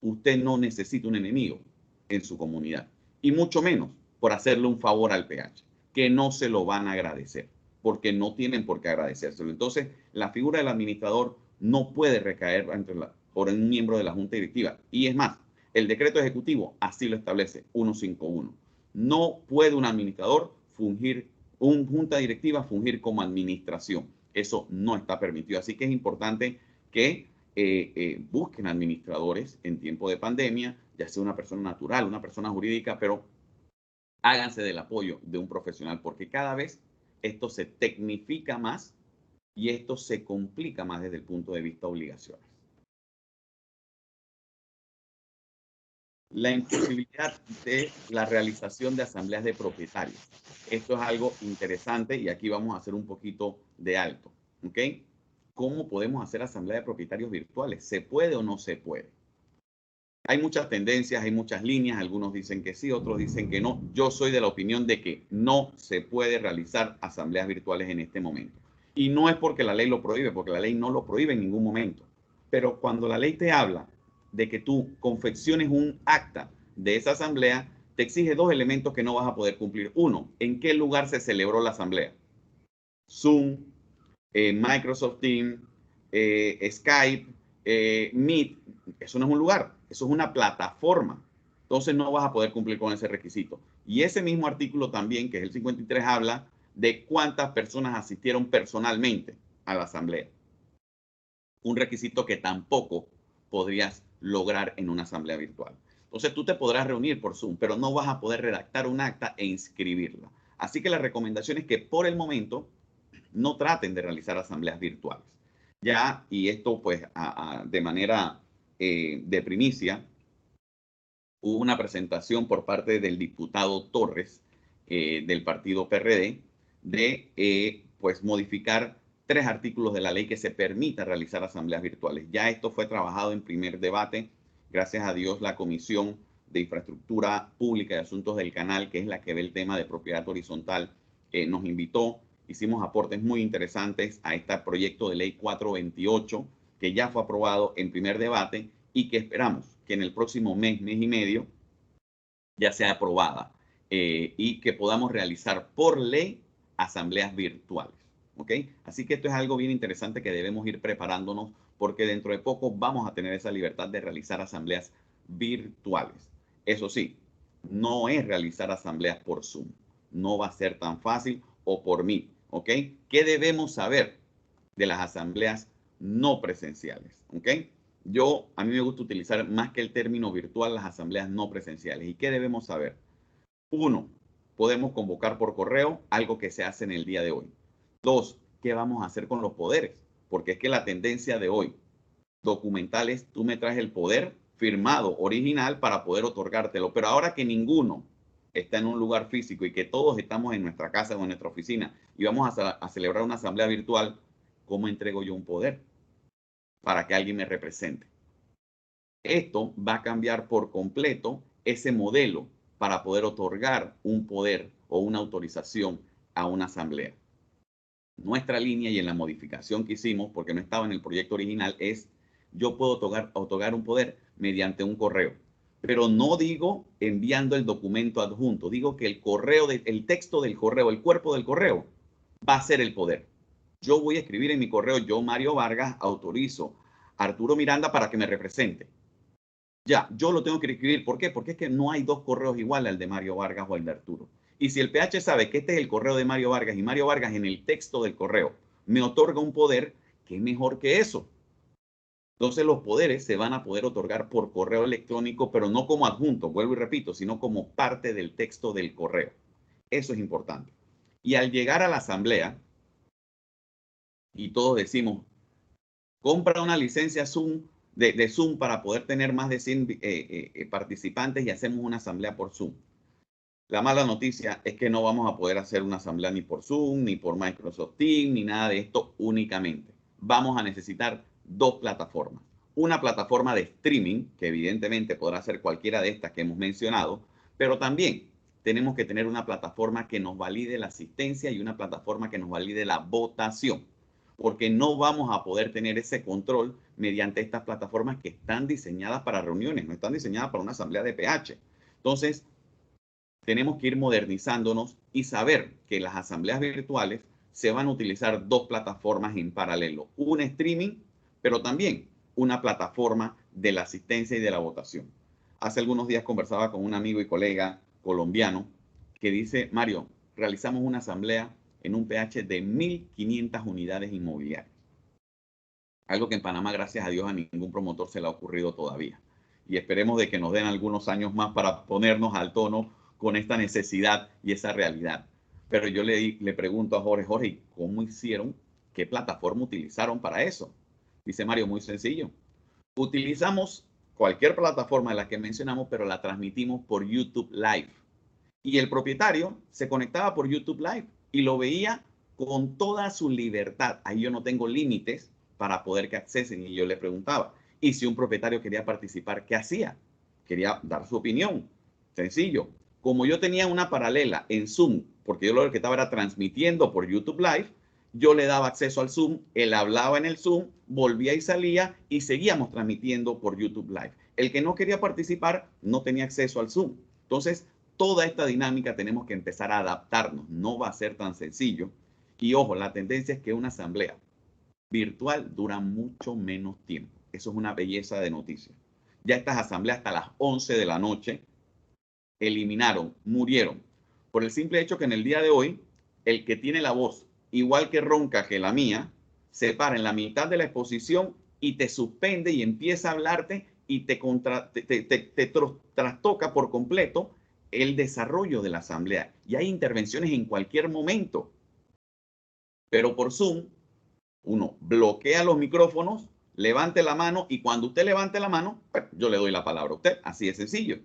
Usted no necesita un enemigo en su comunidad, y mucho menos por hacerle un favor al PH, que no se lo van a agradecer, porque no tienen por qué agradecérselo. Entonces, la figura del administrador no puede recaer por un miembro de la junta directiva. Y es más, el decreto ejecutivo así lo establece, 151. No puede un administrador fungir, una junta directiva fungir como administración. Eso no está permitido. Así que es importante que busquen administradores en tiempo de pandemia, ya sea una persona natural, una persona jurídica, pero háganse del apoyo de un profesional, porque cada vez esto se tecnifica más y esto se complica más desde el punto de vista de obligaciones. La imposibilidad de la realización de asambleas de propietarios. Esto es algo interesante y aquí vamos a hacer un poquito de alto, ¿ok? ¿Cómo podemos hacer asamblea de propietarios virtuales? ¿Se puede o no se puede? Hay muchas tendencias, hay muchas líneas, algunos dicen que sí, otros dicen que no. Yo soy de la opinión de que no se puede realizar asambleas virtuales en este momento. Y no es porque la ley lo prohíbe, porque la ley no lo prohíbe en ningún momento. Pero cuando la ley te habla de que tú confecciones un acta de esa asamblea, te exige 2 elementos que no vas a poder cumplir. Uno, ¿en qué lugar se celebró la asamblea? Zoom, Microsoft Teams, Skype, Meet. Eso no es un lugar, eso es una plataforma. Entonces no vas a poder cumplir con ese requisito. Y ese mismo artículo también, que es el 53, habla de cuántas personas asistieron personalmente a la asamblea. Un requisito que tampoco podrías lograr en una asamblea virtual. Entonces tú te podrás reunir por Zoom, pero no vas a poder redactar un acta e inscribirla. Así que la recomendación es que por el momento no traten de realizar asambleas virtuales. Ya, y esto pues de manera de primicia, hubo una presentación por parte del diputado Torres del partido PRD de pues modificar 3 artículos de la ley que se permita realizar asambleas virtuales. Ya esto fue trabajado en primer debate. Gracias a Dios la Comisión de Infraestructura Pública y Asuntos del Canal, que es la que ve el tema de propiedad horizontal, nos invitó. Hicimos aportes muy interesantes a este proyecto de ley 428, que ya fue aprobado en primer debate y que esperamos que en el próximo mes, mes y medio, ya sea aprobada y que podamos realizar por ley asambleas virtuales. ¿Ok? Así que esto es algo bien interesante que debemos ir preparándonos porque dentro de poco vamos a tener esa libertad de realizar asambleas virtuales. Eso sí, no es realizar asambleas por Zoom. No va a ser tan fácil o por mí. ¿Ok? ¿Qué debemos saber de las asambleas no presenciales? ¿Ok? A mí me gusta utilizar más que el término virtual las asambleas no presenciales. ¿Y qué debemos saber? 1, podemos convocar por correo, algo que se hace en el día de hoy. 2, ¿qué vamos a hacer con los poderes? Porque es que la tendencia de hoy, documentales, tú me traes el poder firmado, original, para poder otorgártelo. Pero ahora que ninguno está en un lugar físico y que todos estamos en nuestra casa o en nuestra oficina y vamos a celebrar una asamblea virtual, ¿cómo entrego yo un poder para que alguien me represente? Esto va a cambiar por completo ese modelo para poder otorgar un poder o una autorización a una asamblea. Nuestra línea y en la modificación que hicimos, porque no estaba en el proyecto original, es yo puedo otorgar un poder mediante un correo. Pero no digo enviando el documento adjunto, digo que el correo, el texto del correo, el cuerpo del correo, va a ser el poder. Yo voy a escribir en mi correo, yo Mario Vargas autorizo a Arturo Miranda para que me represente. Ya, yo lo tengo que escribir. ¿Por qué? Porque es que no hay dos correos iguales al de Mario Vargas o al de Arturo. Y si el PH sabe que este es el correo de Mario Vargas y Mario Vargas en el texto del correo me otorga un poder, ¿qué mejor que eso? Entonces los poderes se van a poder otorgar por correo electrónico, pero no como adjunto, vuelvo y repito, sino como parte del texto del correo. Eso es importante. Y al llegar a la asamblea, y todos decimos, compra una licencia Zoom de Zoom para poder tener más de 100 participantes y hacemos una asamblea por Zoom. La mala noticia es que no vamos a poder hacer una asamblea ni por Zoom, ni por Microsoft Teams, ni nada de esto únicamente. Vamos a necesitar dos plataformas. Una plataforma de streaming, que evidentemente podrá ser cualquiera de estas que hemos mencionado, pero también tenemos que tener una plataforma que nos valide la asistencia y una plataforma que nos valide la votación, porque no vamos a poder tener ese control mediante estas plataformas que están diseñadas para reuniones, no están diseñadas para una asamblea de PH. Entonces, tenemos que ir modernizándonos y saber que las asambleas virtuales se van a utilizar dos plataformas en paralelo, un streaming, pero también una plataforma de la asistencia y de la votación. Hace algunos días conversaba con un amigo y colega colombiano que dice, Mario, realizamos una asamblea en un PH de 1.500 unidades inmobiliarias. Algo que en Panamá, gracias a Dios, a ningún promotor se le ha ocurrido todavía. Y esperemos de que nos den algunos años más para ponernos al tono con esta necesidad y esa realidad. Pero yo le pregunto a Jorge, ¿cómo hicieron? ¿Qué plataforma utilizaron para eso? Dice Mario, muy sencillo. Utilizamos cualquier plataforma de la que mencionamos, pero la transmitimos por YouTube Live. Y el propietario se conectaba por YouTube Live y lo veía con toda su libertad. Ahí yo no tengo límites para poder que accesen. Y yo le preguntaba, ¿y si un propietario quería participar, qué hacía? Quería dar su opinión. Sencillo. Como yo tenía una paralela en Zoom, porque yo lo que estaba era transmitiendo por YouTube Live, yo le daba acceso al Zoom, él hablaba en el Zoom, volvía y salía y seguíamos transmitiendo por YouTube Live. El que no quería participar no tenía acceso al Zoom. Entonces, toda esta dinámica tenemos que empezar a adaptarnos. No va a ser tan sencillo. Y ojo, la tendencia es que una asamblea virtual dura mucho menos tiempo. Eso es una belleza de noticias. Ya estas asambleas hasta las 11 de la noche eliminaron, murieron, por el simple hecho que en el día de hoy, el que tiene la voz igual que ronca que la mía, se para en la mitad de la exposición y te suspende y empieza a hablarte y te trastoca por completo el desarrollo de la asamblea. Y hay intervenciones en cualquier momento. Pero por Zoom, uno bloquea los micrófonos, levante la mano y cuando usted levante la mano, yo le doy la palabra a usted. Así de sencillo.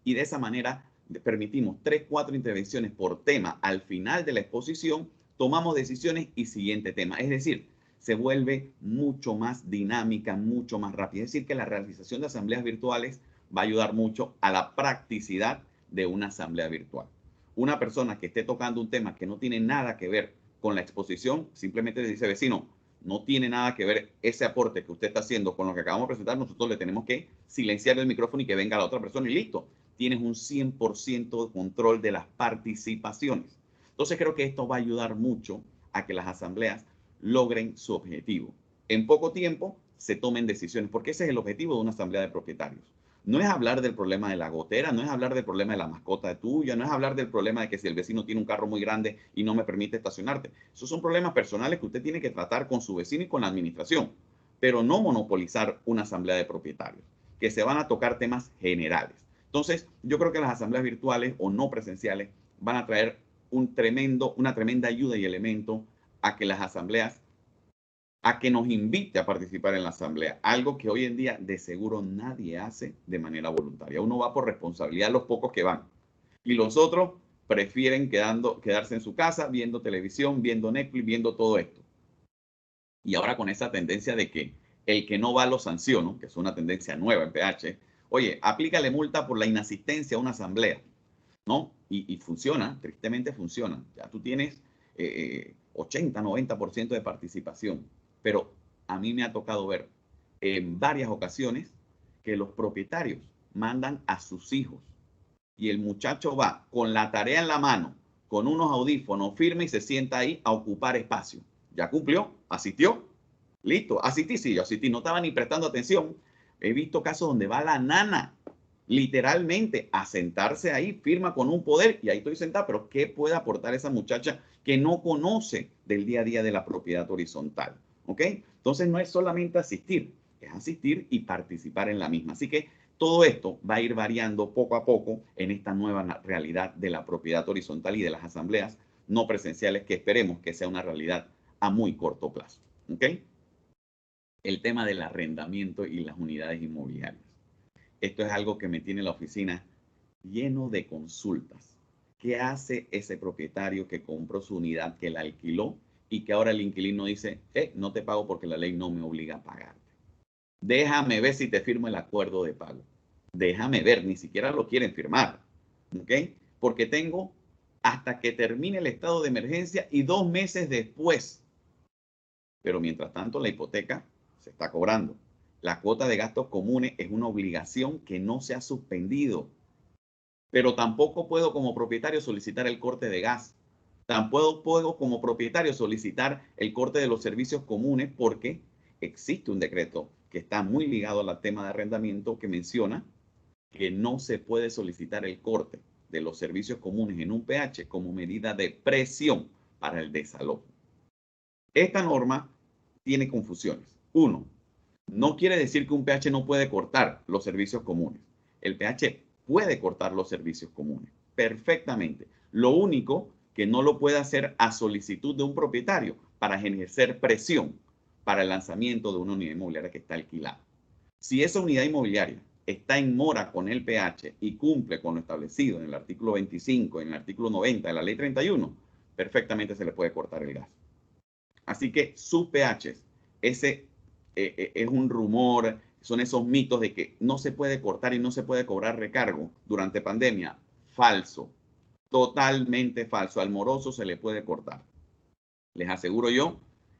Y de esa manera permitimos 3, 4 intervenciones por tema. Al final de la exposición, tomamos decisiones y siguiente tema. Es decir, se vuelve mucho más dinámica, mucho más rápida. Es decir, que la realización de asambleas virtuales va a ayudar mucho a la practicidad de una asamblea virtual. Una persona que esté tocando un tema que no tiene nada que ver con la exposición, simplemente le dice, vecino, no tiene nada que ver ese aporte que usted está haciendo con lo que acabamos de presentar, nosotros le tenemos que silenciar el micrófono y que venga la otra persona y listo. Tienes un 100% de control de las participaciones. Entonces creo que esto va a ayudar mucho a que las asambleas logren su objetivo. En poco tiempo se tomen decisiones, porque ese es el objetivo de una asamblea de propietarios. No es hablar del problema de la gotera, no es hablar del problema de la mascota tuya, no es hablar del problema de que si el vecino tiene un carro muy grande y no me permite estacionarte. Esos son problemas personales que usted tiene que tratar con su vecino y con la administración, pero no monopolizar una asamblea de propietarios, que se van a tocar temas generales. Entonces, yo creo que las asambleas virtuales o no presenciales van a traer una tremenda ayuda y elemento a que las asambleas, a que nos invite a participar en la asamblea, algo que hoy en día de seguro nadie hace de manera voluntaria. Uno va por responsabilidad, los pocos que van, y los otros prefieren quedarse en su casa viendo televisión, viendo Netflix, viendo todo esto. Y ahora con esa tendencia de que el que no va lo sanciono, que es una tendencia nueva en PH, oye, aplícale multa por la inasistencia a una asamblea, ¿no? Y funciona, tristemente funciona. Ya tú tienes 80, 90% de participación, pero a mí me ha tocado ver en varias ocasiones que los propietarios mandan a sus hijos y el muchacho va con la tarea en la mano, con unos audífonos firme y se sienta ahí a ocupar espacio. ¿Ya cumplió? ¿Asistió? Listo. Asistí, sí, yo asistí. No estaba ni prestando atención. He visto casos donde va la nana, literalmente, a sentarse ahí, firma con un poder, y ahí estoy sentada, pero ¿qué puede aportar esa muchacha que no conoce del día a día de la propiedad horizontal? ¿Ok? Entonces no es solamente asistir, es asistir y participar en la misma. Así que todo esto va a ir variando poco a poco en esta nueva realidad de la propiedad horizontal y de las asambleas no presenciales, que esperemos que sea una realidad a muy corto plazo. ¿Ok? El tema del arrendamiento y las unidades inmobiliarias. Esto es algo que me tiene la oficina lleno de consultas. ¿Qué hace ese propietario que compró su unidad, que la alquiló y que ahora el inquilino dice, no te pago porque la ley no me obliga a pagarte? Déjame ver si te firmo el acuerdo de pago. Déjame ver, ni siquiera lo quieren firmar. ¿Ok? Porque tengo hasta que termine el estado de emergencia y 2 meses después. Pero mientras tanto, la hipoteca se está cobrando. La cuota de gastos comunes es una obligación que no se ha suspendido. Pero tampoco puedo como propietario solicitar el corte de gas. Tampoco puedo como propietario solicitar el corte de los servicios comunes porque existe un decreto que está muy ligado al tema de arrendamiento que menciona que no se puede solicitar el corte de los servicios comunes en un PH como medida de presión para el desalojo. Esta norma tiene confusiones. Uno, no quiere decir que un PH no puede cortar los servicios comunes. El PH puede cortar los servicios comunes perfectamente. Lo único que no lo puede hacer a solicitud de un propietario para ejercer presión para el lanzamiento de una unidad inmobiliaria que está alquilada. Si esa unidad inmobiliaria está en mora con el PH y cumple con lo establecido en el artículo 25, en el artículo 90 de la ley 31, perfectamente se le puede cortar el gas. Así que sus PHs, ese es un rumor, son esos mitos de que no se puede cortar y no se puede cobrar recargo durante pandemia. Falso, totalmente falso. Al moroso se le puede cortar. Les aseguro yo,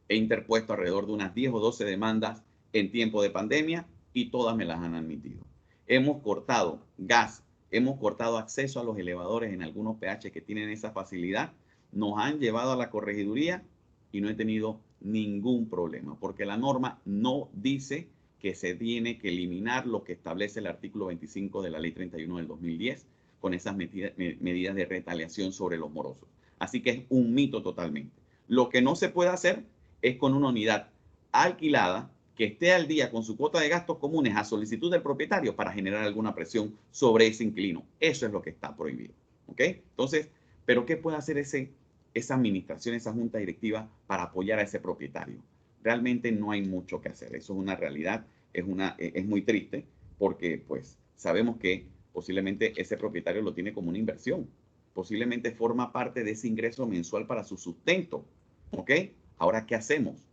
he interpuesto alrededor de unas 10 o 12 demandas en tiempo de pandemia y todas me las han admitido. Hemos cortado gas, hemos cortado acceso a los elevadores en algunos PH que tienen esa facilidad. Nos han llevado a la corregiduría y no he tenido ningún problema, porque la norma no dice que se tiene que eliminar lo que establece el artículo 25 de la ley 31 del 2010 con esas medidas de retaliación sobre los morosos. Así que es un mito totalmente. Lo que no se puede hacer es con una unidad alquilada que esté al día con su cuota de gastos comunes a solicitud del propietario para generar alguna presión sobre ese inquilino. Eso es lo que está prohibido. ¿Ok? Entonces, ¿pero qué puede hacer esa administración, esa junta directiva para apoyar a ese propietario? Realmente no hay mucho que hacer. Eso es una realidad, es muy triste porque pues sabemos que posiblemente ese propietario lo tiene como una inversión. Posiblemente forma parte de ese ingreso mensual para su sustento. ¿Ok? Ahora, ¿qué hacemos?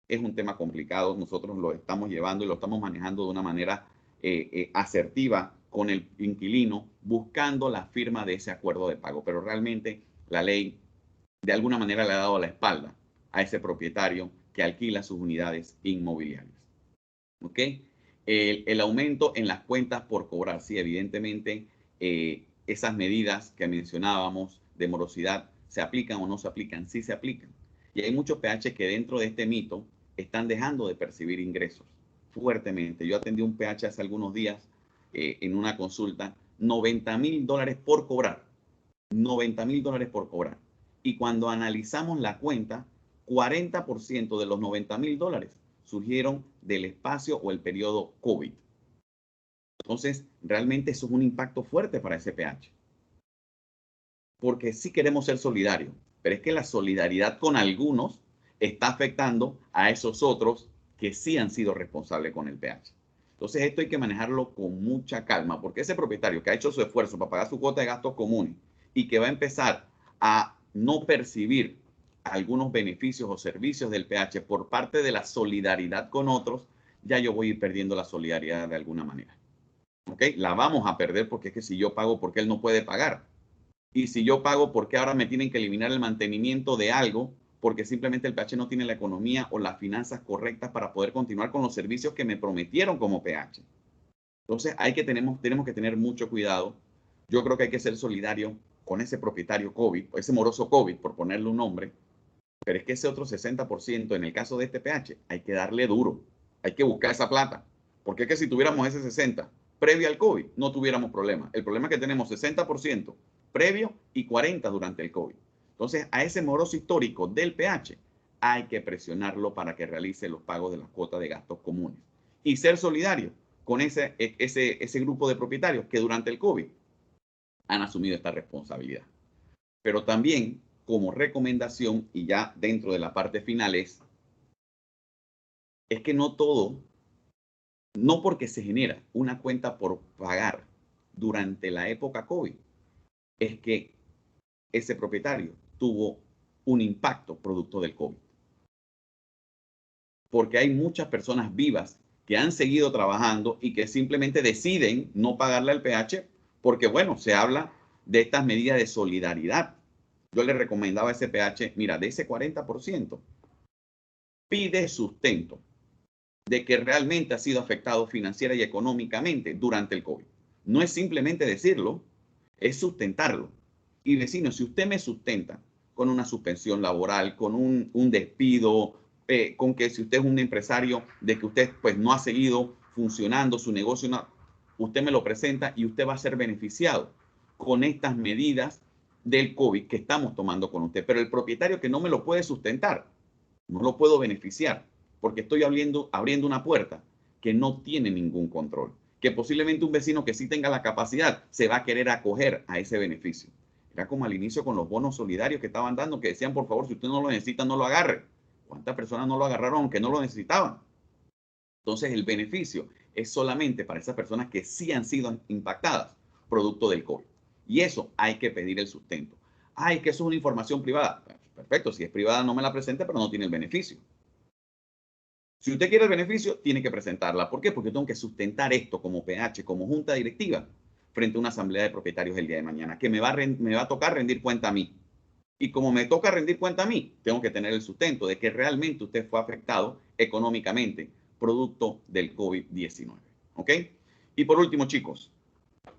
Es un tema complicado. Nosotros lo estamos llevando y lo estamos manejando de una manera asertiva con el inquilino, buscando la firma de ese acuerdo de pago. Pero realmente la ley de alguna manera le ha dado la espalda a ese propietario que alquila sus unidades inmobiliarias. ¿Ok? El aumento en las cuentas por cobrar. Sí, evidentemente, esas medidas que mencionábamos de morosidad, ¿se aplican o no se aplican? Sí se aplican. Y hay muchos PH que dentro de este mito están dejando de percibir ingresos fuertemente. Yo atendí un PH hace algunos días en una consulta, $90,000 por cobrar. $90,000 por cobrar. Y cuando analizamos la cuenta, 40% de los $90,000 surgieron del espacio o el periodo COVID. Entonces, realmente eso es un impacto fuerte para ese PH. Porque sí queremos ser solidarios. pero es que la solidaridad con algunos está afectando a esos otros que sí han sido responsables con el pH. Entonces esto hay que manejarlo con mucha calma, porque ese propietario que ha hecho su esfuerzo para pagar su cuota de gastos comunes y que va a empezar a no percibir algunos beneficios o servicios del pH por parte de la solidaridad con otros, ya yo voy a ir perdiendo la solidaridad de alguna manera. ¿Ok? La vamos a perder porque es que si yo pago, ¿por qué él no puede pagar? Y si yo pago, ¿por qué ahora me tienen que eliminar el mantenimiento de algo? Porque simplemente el pH no tiene la economía o las finanzas correctas para poder continuar con los servicios que me prometieron como pH. Entonces tenemos que tener mucho cuidado. Yo creo que hay que ser solidario con ese propietario COVID, o ese moroso COVID, por ponerle un nombre, pero es que ese otro 60%, en el caso de este pH, hay que darle duro, hay que buscar esa plata, porque es que si tuviéramos ese 60% previo al COVID, no tuviéramos problema. El problema es que tenemos 60% previo y 40% durante el COVID. Entonces, a ese moroso histórico del pH hay que presionarlo para que realice los pagos de las cuotas de gastos comunes y ser solidario con ese grupo de propietarios que durante el COVID han asumido esta responsabilidad. Pero también, como recomendación, y ya dentro de la parte final, es que no todo, no porque se genera una cuenta por pagar durante la época COVID, es que ese propietario tuvo un impacto producto del COVID. Porque hay muchas personas vivas que han seguido trabajando y que simplemente deciden no pagarle al pH porque, bueno, se habla de estas medidas de solidaridad. Yo le recomendaba a ese pH, mira, de ese 40%, pide sustento de que realmente ha sido afectado financiera y económicamente durante el COVID. No es simplemente decirlo, es sustentarlo. Y vecino, si usted me sustenta con una suspensión laboral, con un despido, con que si usted es un empresario, de que usted pues no ha seguido funcionando su negocio, no, usted me lo presenta y usted va a ser beneficiado con estas medidas del COVID que estamos tomando con usted. Pero el propietario que no me lo puede sustentar, no lo puedo beneficiar, porque estoy abriendo una puerta que no tiene ningún control, que posiblemente un vecino que sí tenga la capacidad se va a querer acoger a ese beneficio. Era como al inicio con los bonos solidarios que estaban dando, que decían, por favor, si usted no lo necesita, no lo agarre. ¿Cuántas personas no lo agarraron aunque no lo necesitaban? Entonces, el beneficio es solamente para esas personas que sí han sido impactadas producto del COVID. Y eso hay que pedir el sustento. Ay, que eso es una información privada. Perfecto, si es privada no me la presente, pero no tiene el beneficio. Si usted quiere el beneficio, tiene que presentarla. ¿Por qué? Porque tengo que sustentar esto como pH, como junta directiva, frente a una asamblea de propietarios el día de mañana, que me va a tocar rendir cuenta a mí. Y como me toca rendir cuenta a mí, tengo que tener el sustento de que realmente usted fue afectado económicamente producto del COVID-19. ¿Ok? Y por último, chicos,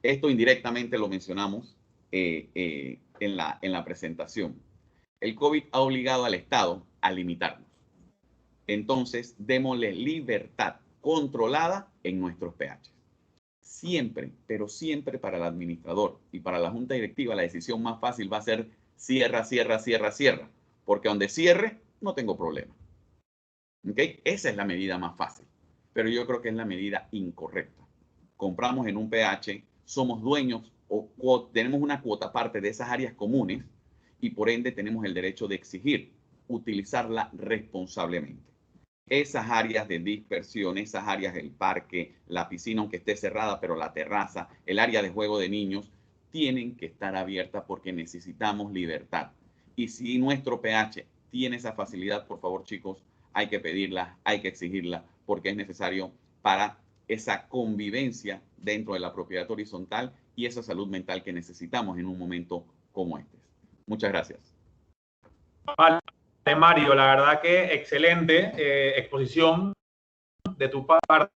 esto indirectamente lo mencionamos en la presentación. El COVID ha obligado al Estado a limitarnos. Entonces, démosle libertad controlada en nuestros pH. Siempre, pero siempre para el administrador y para la junta directiva, la decisión más fácil va a ser cierra, cierra, cierra, cierra. Porque donde cierre, no tengo problema. ¿Ok? Esa es la medida más fácil. Pero yo creo que es la medida incorrecta. Compramos en un pH, somos dueños o tenemos una cuota parte de esas áreas comunes y por ende tenemos el derecho de exigir utilizarla responsablemente. Esas áreas de dispersión, esas áreas del parque, la piscina aunque esté cerrada, pero la terraza, el área de juego de niños, tienen que estar abiertas porque necesitamos libertad. Y si nuestro pH tiene esa facilidad, por favor, chicos, hay que pedirla, hay que exigirla, porque es necesario para esa convivencia dentro de la propiedad horizontal y esa salud mental que necesitamos en un momento como este. Muchas gracias. Vale, Mario, la verdad que excelente exposición de tu parte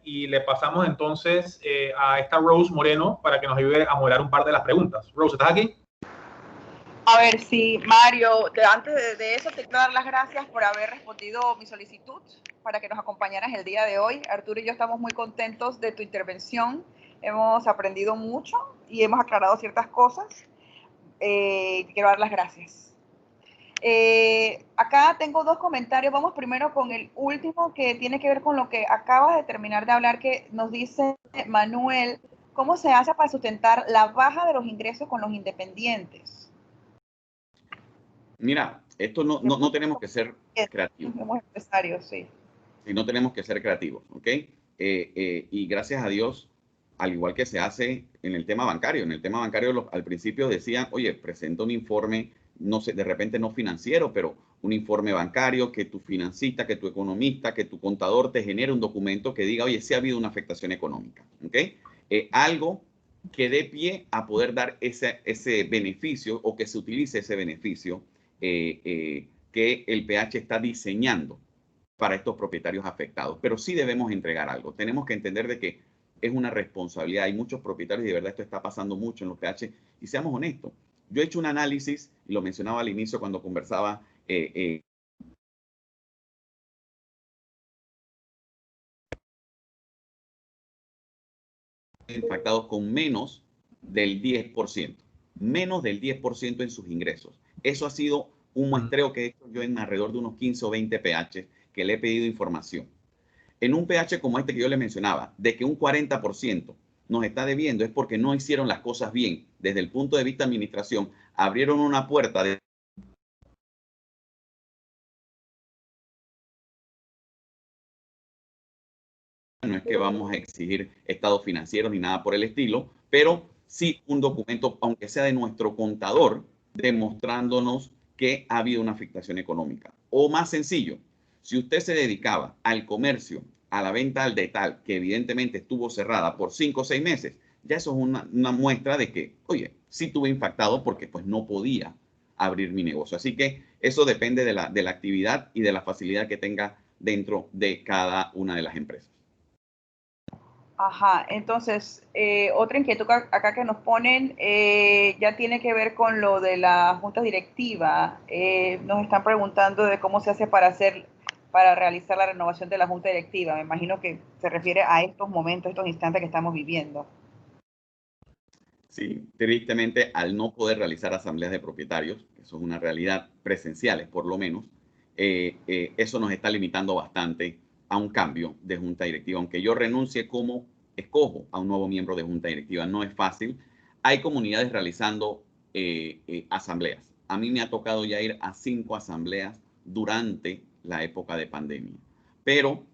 y le pasamos entonces a esta Rose Moreno para que nos ayude a moderar un par de las preguntas. Rose, ¿estás aquí? A ver, sí, Mario, antes de eso te quiero dar las gracias por haber respondido mi solicitud para que nos acompañaras el día de hoy. Arturo y yo estamos muy contentos de tu intervención. Hemos aprendido mucho y hemos aclarado ciertas cosas. Te quiero dar las gracias. Acá tengo dos comentarios. Vamos primero con el último que tiene que ver con lo que acabas de terminar de hablar, que nos dice Manuel, ¿cómo se hace para sustentar la baja de los ingresos con los independientes? Mira, esto no tenemos que ser creativos. Somos empresarios, sí. Sí, no tenemos que ser creativos, ¿ok? Y gracias a Dios, al igual que se hace en el tema bancario, al principio decían, oye, presenta un informe, no sé, de repente no financiero, pero un informe bancario, que tu financista, que tu economista, que tu contador te genere un documento que diga, oye, sí ha habido una afectación económica, ¿ok? Algo que dé pie a poder dar ese beneficio o que se utilice ese beneficio que el PH está diseñando para estos propietarios afectados. Pero sí debemos entregar algo. Tenemos que entender de que es una responsabilidad. Hay muchos propietarios y de verdad esto está pasando mucho en los PH. Y seamos honestos. Yo he hecho un análisis, y lo mencionaba al inicio cuando conversaba, impactados con menos del 10%. Menos del 10% en sus ingresos. Eso ha sido un muestreo que he hecho yo en alrededor de unos 15 o 20 PH que le he pedido información. En un PH como este que yo les mencionaba, de que un 40% nos está debiendo, es porque no hicieron las cosas bien. Desde el punto de vista de administración, abrieron una puerta de... No es que vamos a exigir estados financieros ni nada por el estilo, pero sí un documento, aunque sea de nuestro contador, demostrándonos que ha habido una afectación económica. O más sencillo, si usted se dedicaba al comercio, a la venta al detalle, que evidentemente estuvo cerrada por 5 o 6 meses, ya eso es una muestra de que, oye, sí tuve impactado porque pues no podía abrir mi negocio. Así que eso depende de la actividad y de la facilidad que tenga dentro de cada una de las empresas. Ajá, entonces, otra inquietud acá que nos ponen ya tiene que ver con lo de la junta directiva. Nos están preguntando de cómo se hace para realizar la renovación de la junta directiva. Me imagino que se refiere a estos momentos, estos instantes que estamos viviendo. Sí, tristemente, al no poder realizar asambleas de propietarios, que son una realidad presenciales por lo menos, eso nos está limitando bastante a un cambio de junta directiva. Aunque yo renuncie, como escojo a un nuevo miembro de junta directiva, no es fácil. Hay comunidades realizando asambleas. A mí me ha tocado ya ir a 5 asambleas durante la época de pandemia, pero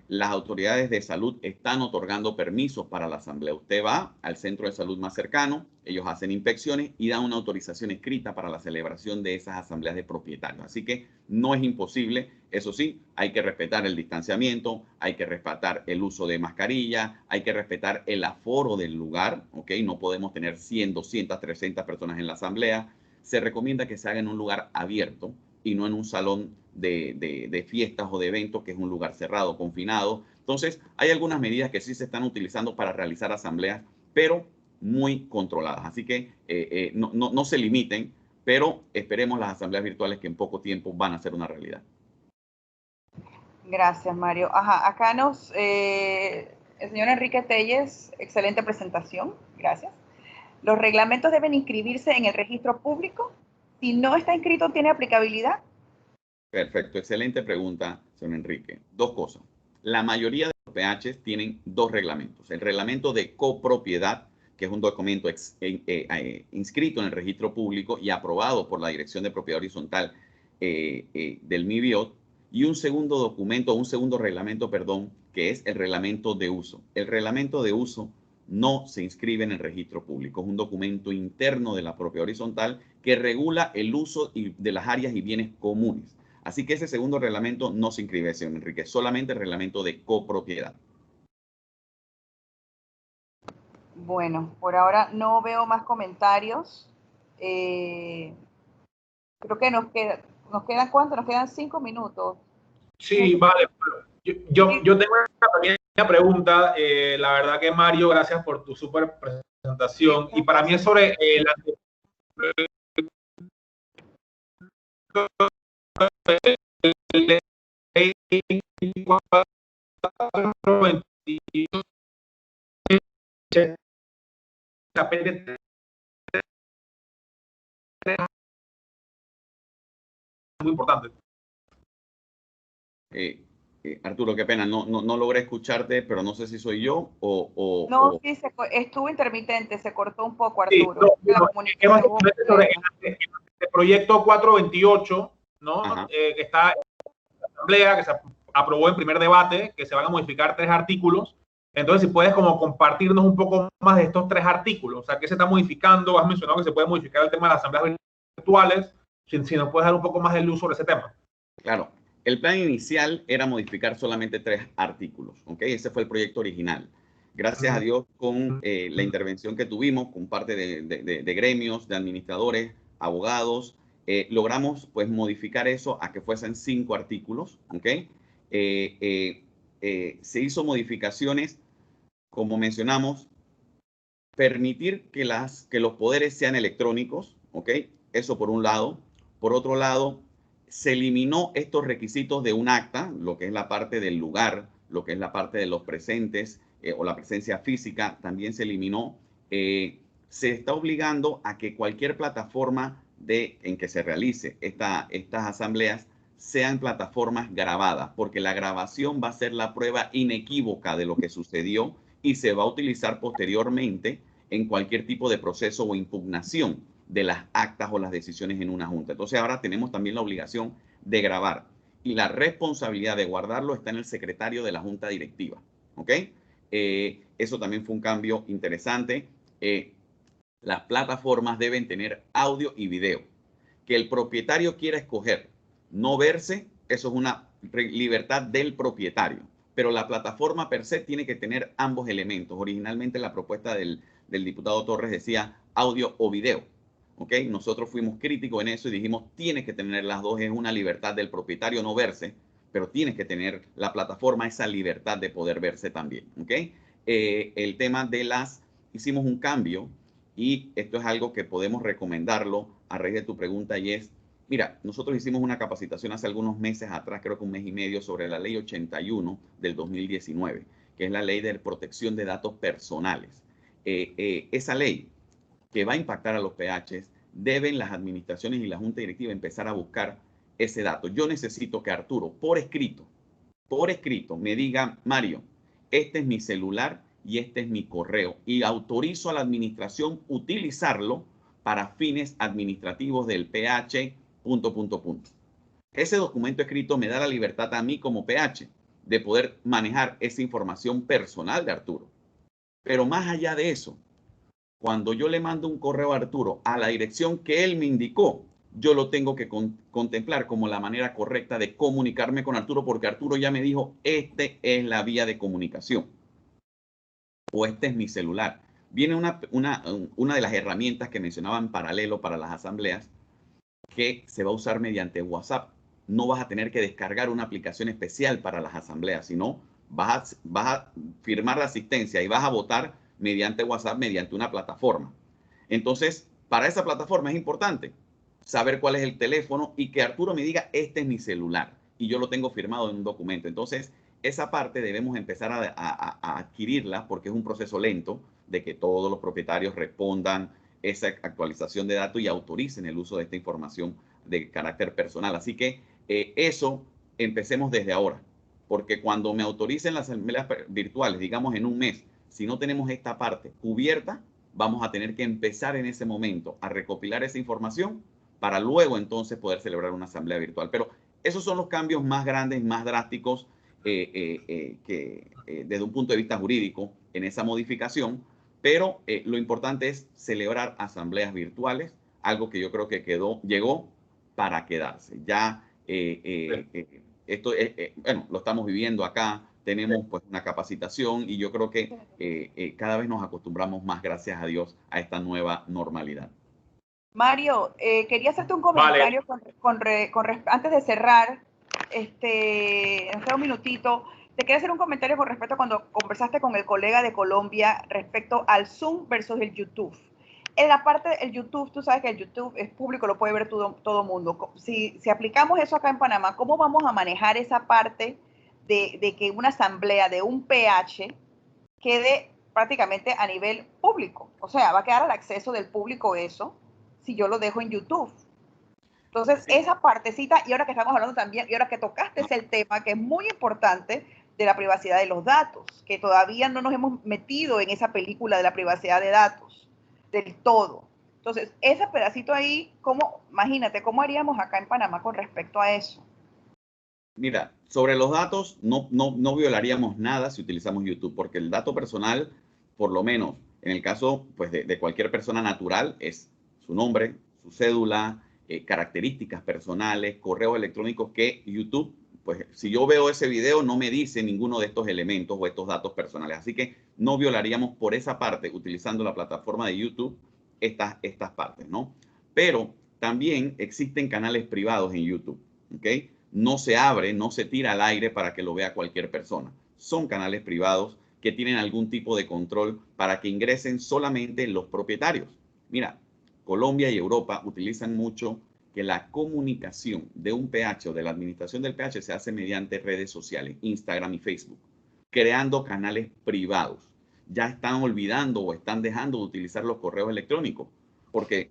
las autoridades de salud están otorgando permisos para la asamblea. Usted va al centro de salud más cercano, ellos hacen inspecciones y dan una autorización escrita para la celebración de esas asambleas de propietarios. Así que no es imposible. Eso sí, hay que respetar el distanciamiento, hay que respetar el uso de mascarilla, hay que respetar el aforo del lugar, ¿ok? No podemos tener 100, 200, 300 personas en la asamblea. Se recomienda que se haga en un lugar abierto y no en un salón de fiestas o de eventos, que es un lugar cerrado, confinado. Entonces, hay algunas medidas que sí se están utilizando para realizar asambleas, pero muy controladas. Así que no se limiten, pero esperemos las asambleas virtuales que en poco tiempo van a ser una realidad. Gracias, Mario. Ajá, acá el señor Enrique Telles, excelente presentación, gracias. ¿Los reglamentos deben inscribirse en el registro público? Si no está inscrito, ¿tiene aplicabilidad? Perfecto, excelente pregunta, señor Enrique. 2 cosas. La mayoría de los PHs tienen 2 reglamentos. El reglamento de copropiedad, que es un documento inscrito en el registro público y aprobado por la Dirección de Propiedad Horizontal del MIBIOT, y un segundo documento, un segundo reglamento, perdón, que es el reglamento de uso. El reglamento de uso no se inscribe en el registro público. Es un documento interno de la propiedad horizontal que regula el uso de las áreas y bienes comunes. Así que ese segundo reglamento no se inscribe, señor Enrique, solamente el reglamento de copropiedad. Bueno, por ahora no veo más comentarios. Creo que nos quedan ¿cuánto? Nos quedan 5 minutos. Sí, vale. Yo tengo una pequeña pregunta. La verdad que Mario, gracias por tu súper presentación. Y para mí es sobre la muy importante. Arturo, qué pena, no logré escucharte, pero no sé si soy yo o... No, sí, estuvo intermitente, se cortó un poco, Arturo. Sí, no, la comunicación sobre el proyecto 428, ¿no? Que está en la asamblea, que se aprobó en primer debate, que se van a modificar 3 artículos. Entonces, si puedes como compartirnos un poco más de estos 3 artículos, o sea, ¿qué se está modificando? Has mencionado que se puede modificar el tema de las asambleas virtuales. Si nos puedes dar un poco más de luz sobre ese tema. Claro. El plan inicial era modificar solamente 3 artículos, ¿ok? Ese fue el proyecto original. Gracias a Dios, con la intervención que tuvimos con parte de gremios, de administradores, abogados, logramos pues modificar eso a que fuesen 5 artículos, ¿ok? Se hizo modificaciones, como mencionamos, permitir que los poderes sean electrónicos, ¿ok? Eso por un lado. Por otro lado, se eliminó estos requisitos de un acta, lo que es la parte del lugar, lo que es la parte de los presentes o la presencia física, también se eliminó. Se está obligando a que cualquier plataforma en que se realice estas asambleas sean plataformas grabadas, porque la grabación va a ser la prueba inequívoca de lo que sucedió y se va a utilizar posteriormente en cualquier tipo de proceso o impugnación de las actas o las decisiones en una junta. Entonces ahora tenemos también la obligación de grabar y la responsabilidad de guardarlo está en el secretario de la junta directiva. ¿Ok? Eso también fue un cambio interesante. Las plataformas deben tener audio y video. Que el propietario quiera escoger no verse, eso es una libertad del propietario. Pero la plataforma per se tiene que tener ambos elementos. Originalmente la propuesta del diputado Torres decía audio o video. ¿Ok? Nosotros fuimos críticos en eso y dijimos, tienes que tener las dos, es una libertad del propietario no verse, pero tienes que tener la plataforma esa libertad de poder verse también. ¿Ok? El tema hicimos un cambio y esto es algo que podemos recomendarlo a raíz de tu pregunta y es, mira, nosotros hicimos una capacitación hace algunos meses atrás, creo que 1 mes y medio, sobre la ley 81 del 2019, que es la ley de protección de datos personales. Esa ley que va a impactar a los PHs, deben las administraciones y la junta directiva empezar a buscar ese dato. Yo necesito que Arturo, por escrito, me diga, Mario, este es mi celular y este es mi correo y autorizo a la administración utilizarlo para fines administrativos del PH, ... Ese documento escrito me da la libertad a mí como PH de poder manejar esa información personal de Arturo. Pero más allá de eso, cuando yo le mando un correo a Arturo a la dirección que él me indicó, yo lo tengo que contemplar como la manera correcta de comunicarme con Arturo, porque Arturo ya me dijo, este es la vía de comunicación o este es mi celular. Viene una de las herramientas que mencionaba en paralelo para las asambleas, que se va a usar mediante WhatsApp. No vas a tener que descargar una aplicación especial para las asambleas, sino vas a firmar la asistencia y vas a votar mediante WhatsApp, mediante una plataforma. Entonces, para esa plataforma es importante saber cuál es el teléfono y que Arturo me diga, este es mi celular y yo lo tengo firmado en un documento. Entonces, esa parte debemos empezar a adquirirla porque es un proceso lento de que todos los propietarios respondan esa actualización de datos y autoricen el uso de esta información de carácter personal. Así que eso empecemos desde ahora, porque cuando me autoricen las asambleas virtuales, digamos en un mes, si no tenemos esta parte cubierta, vamos a tener que empezar en ese momento a recopilar esa información para luego entonces poder celebrar una asamblea virtual. Pero esos son los cambios más grandes, más drásticos desde un punto de vista jurídico en esa modificación. Pero lo importante es celebrar asambleas virtuales, algo que yo creo que llegó para quedarse. Ya esto, bueno, lo estamos viviendo acá, tenemos pues una capacitación y yo creo que cada vez nos acostumbramos más, gracias a Dios, a esta nueva normalidad. Mario, quería hacerte un comentario antes de cerrar, nos queda un minutito. Te quería hacer un comentario con respecto a cuando conversaste con el colega de Colombia respecto al Zoom versus el YouTube. En la parte del YouTube, tú sabes que el YouTube es público, lo puede ver todo mundo. Si aplicamos eso acá en Panamá, ¿cómo vamos a manejar esa parte de que una asamblea de un PH quede prácticamente a nivel público? O sea, va a quedar al acceso del público eso si yo lo dejo en YouTube. Entonces, sí, esa partecita, y ahora que estamos hablando también, y ahora que tocaste es el tema que es muy importante de la privacidad de los datos, que todavía no nos hemos metido en esa película de la privacidad de datos del todo. Entonces, ese pedacito ahí, imagínate, ¿cómo haríamos acá en Panamá con respecto a eso? Mira, sobre los datos, no violaríamos nada si utilizamos YouTube, porque el dato personal, por lo menos en el caso pues, de cualquier persona natural, es su nombre, su cédula, características personales, correos electrónicos que YouTube, pues si yo veo ese video, no me dice ninguno de estos elementos o estos datos personales. Así que no violaríamos por esa parte, utilizando la plataforma de YouTube, estas partes, ¿no? Pero también existen canales privados en YouTube, ¿ok? No se abre, no se tira al aire para que lo vea cualquier persona. Son canales privados que tienen algún tipo de control para que ingresen solamente los propietarios. Mira, Colombia y Europa utilizan mucho que la comunicación de un PH o de la administración del PH se hace mediante redes sociales, Instagram y Facebook, creando canales privados. Ya están olvidando o están dejando de utilizar los correos electrónicos porque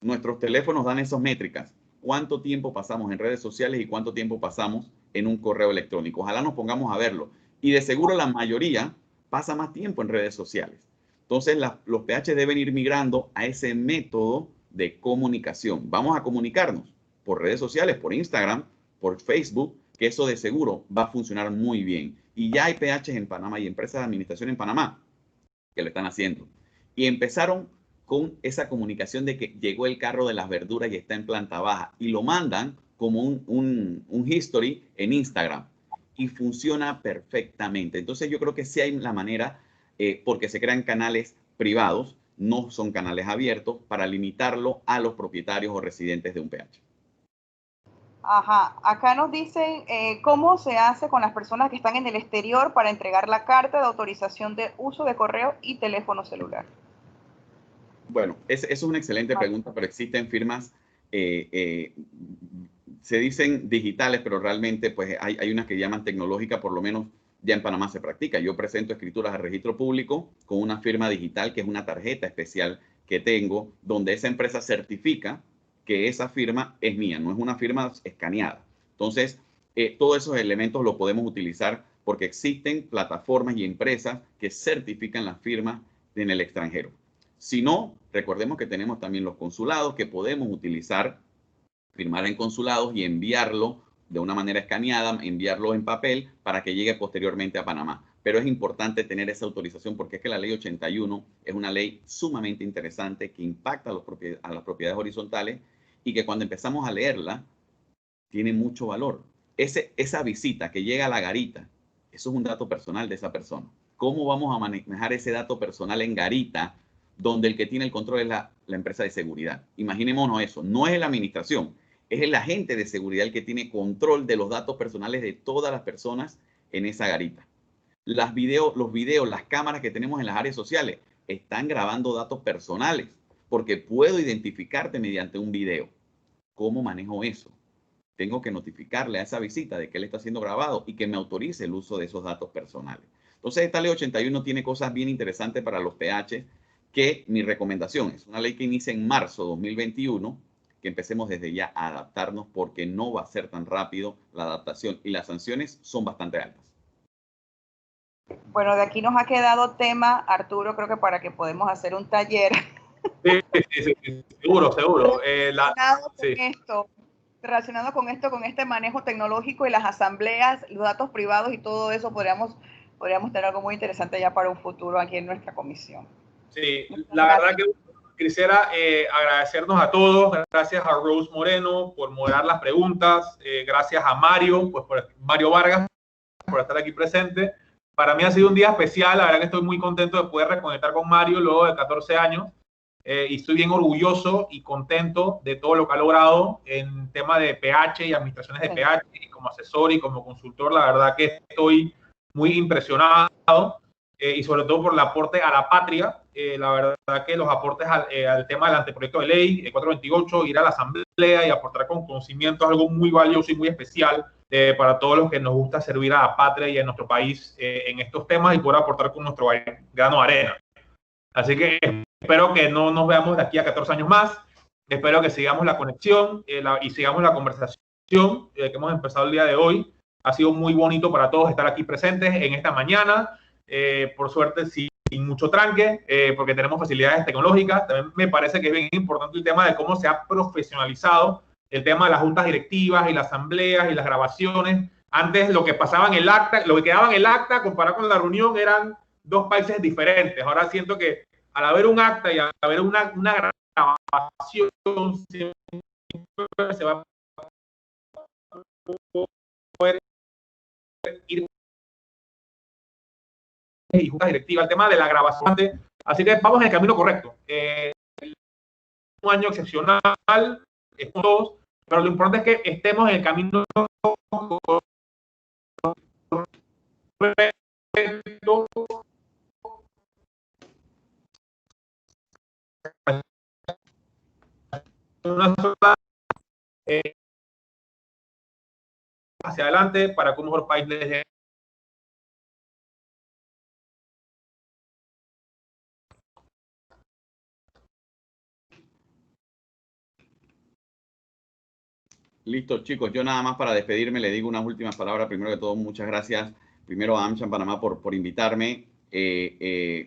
nuestros teléfonos dan esas métricas. ¿Cuánto tiempo pasamos en redes sociales y cuánto tiempo pasamos en un correo electrónico? Ojalá nos pongamos a verlo. Y de seguro la mayoría pasa más tiempo en redes sociales. Entonces los PH deben ir migrando a ese método de comunicación. Vamos a comunicarnos por redes sociales, por Instagram, por Facebook, que eso de seguro va a funcionar muy bien. Y ya hay PHs en Panamá y empresas de administración en Panamá que lo están haciendo. Y empezaron con esa comunicación de que llegó el carro de las verduras y está en planta baja y lo mandan como un history en Instagram y funciona perfectamente. Entonces yo creo que sí hay la manera, porque se crean canales privados, no son canales abiertos, para limitarlo a los propietarios o residentes de un PH. Ajá, acá nos dicen cómo se hace con las personas que están en el exterior para entregar la carta de autorización de uso de correo y teléfono celular. Bueno, esa es una excelente pregunta, pero existen firmas, se dicen digitales, pero realmente pues hay unas que llaman tecnológica, por lo menos ya en Panamá se practica. Yo presento escrituras al registro público con una firma digital, que es una tarjeta especial que tengo, donde esa empresa certifica que esa firma es mía, no es una firma escaneada. Entonces, todos esos elementos los podemos utilizar porque existen plataformas y empresas que certifican las firmas en el extranjero. Si no, recordemos que tenemos también los consulados que podemos utilizar, firmar en consulados y enviarlo de una manera escaneada, enviarlo en papel para que llegue posteriormente a Panamá. Pero es importante tener esa autorización porque es que la ley 81 es una ley sumamente interesante que impacta a las propiedades horizontales y que cuando empezamos a leerla tiene mucho valor. Esa visita que llega a la garita, eso es un dato personal de esa persona. ¿Cómo vamos a manejar ese dato personal en garita, donde el que tiene el control es la empresa de seguridad? Imaginémonos eso, no es la administración, es el agente de seguridad el que tiene control de los datos personales de todas las personas en esa garita. Los videos, las cámaras que tenemos en las áreas sociales están grabando datos personales porque puedo identificarte mediante un video. ¿Cómo manejo eso? Tengo que notificarle a esa visita de que él está siendo grabado y que me autorice el uso de esos datos personales. Entonces, esta ley 81 tiene cosas bien interesantes para los PH, que mi recomendación es una ley que inicia en marzo de 2021, que empecemos desde ya a adaptarnos porque no va a ser tan rápido la adaptación y las sanciones son bastante altas. Bueno, de aquí nos ha quedado tema, Arturo, creo que para que podemos hacer un taller. Sí, seguro. Relacionado con esto, con este manejo tecnológico y las asambleas, los datos privados y todo eso, podríamos tener algo muy interesante ya para un futuro aquí en nuestra comisión. Sí, la verdad que quisiera agradecernos a todos. Gracias a Rose Moreno por moderar las preguntas. Gracias a Mario, Mario Vargas, por estar aquí presente. Para mí ha sido un día especial. La verdad que estoy muy contento de poder reconectar con Mario luego de 14 años. Y estoy bien orgulloso y contento de todo lo que ha logrado en tema de PH y administraciones de PH, y como asesor y como consultor. La verdad que estoy muy impresionado. Y sobre todo por el aporte a la patria. La verdad que los aportes al tema del anteproyecto de ley 428, ir a la asamblea y aportar con conocimiento es algo muy valioso y muy especial para todos los que nos gusta servir a la patria y a nuestro país en estos temas y poder aportar con nuestro grano de arena. Así que espero que no nos veamos de aquí a 14 años más. Espero que sigamos la conexión y sigamos la conversación que hemos empezado el día de hoy. Ha sido muy bonito para todos estar aquí presentes en esta mañana. Por suerte, si sin mucho tranque, porque tenemos facilidades tecnológicas. También me parece que es bien importante el tema de cómo se ha profesionalizado el tema de las juntas directivas y las asambleas y las grabaciones. Antes lo que pasaba en el acta, lo que quedaba en el acta comparado con la reunión eran dos países diferentes. Ahora siento que al haber un acta y al haber una grabación, siempre se va a poder ir y junta directiva, el tema de la grabación. Así que vamos en el camino correcto. Un año excepcional, todos, pero lo importante es que estemos en el camino correcto. Una sola, hacia adelante para que un mejor país les dé. Listo, chicos. Yo nada más para despedirme le digo unas últimas palabras. Primero de todo, muchas gracias primero a AmCham Panamá por invitarme.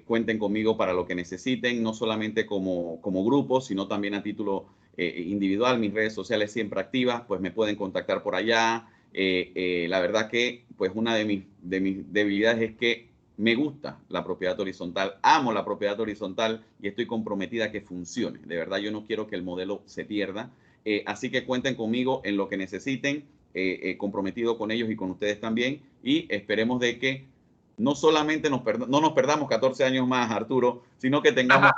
Cuenten conmigo para lo que necesiten, no solamente como grupo, sino también a título individual. Mis redes sociales siempre activas, pues me pueden contactar por allá. La verdad que pues una de mis debilidades es que me gusta la propiedad horizontal, amo la propiedad horizontal y estoy comprometida a que funcione. De verdad, yo no quiero que el modelo se pierda. Así que cuenten conmigo en lo que necesiten, comprometido con ellos y con ustedes también, y esperemos de que no solamente no nos perdamos 14 años más, Arturo, sino que tengamos,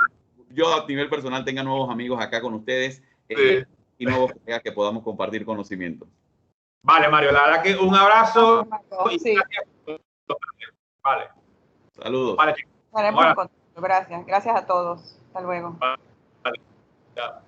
yo a nivel personal tenga nuevos amigos acá con ustedes y nuevos colegas que podamos compartir conocimientos. Vale, Mario, la verdad que un abrazo. Sí. Vale. Saludos. Vale, chicos. Estaremos en contacto. Gracias. Gracias a todos. Hasta luego. Vale. Ya.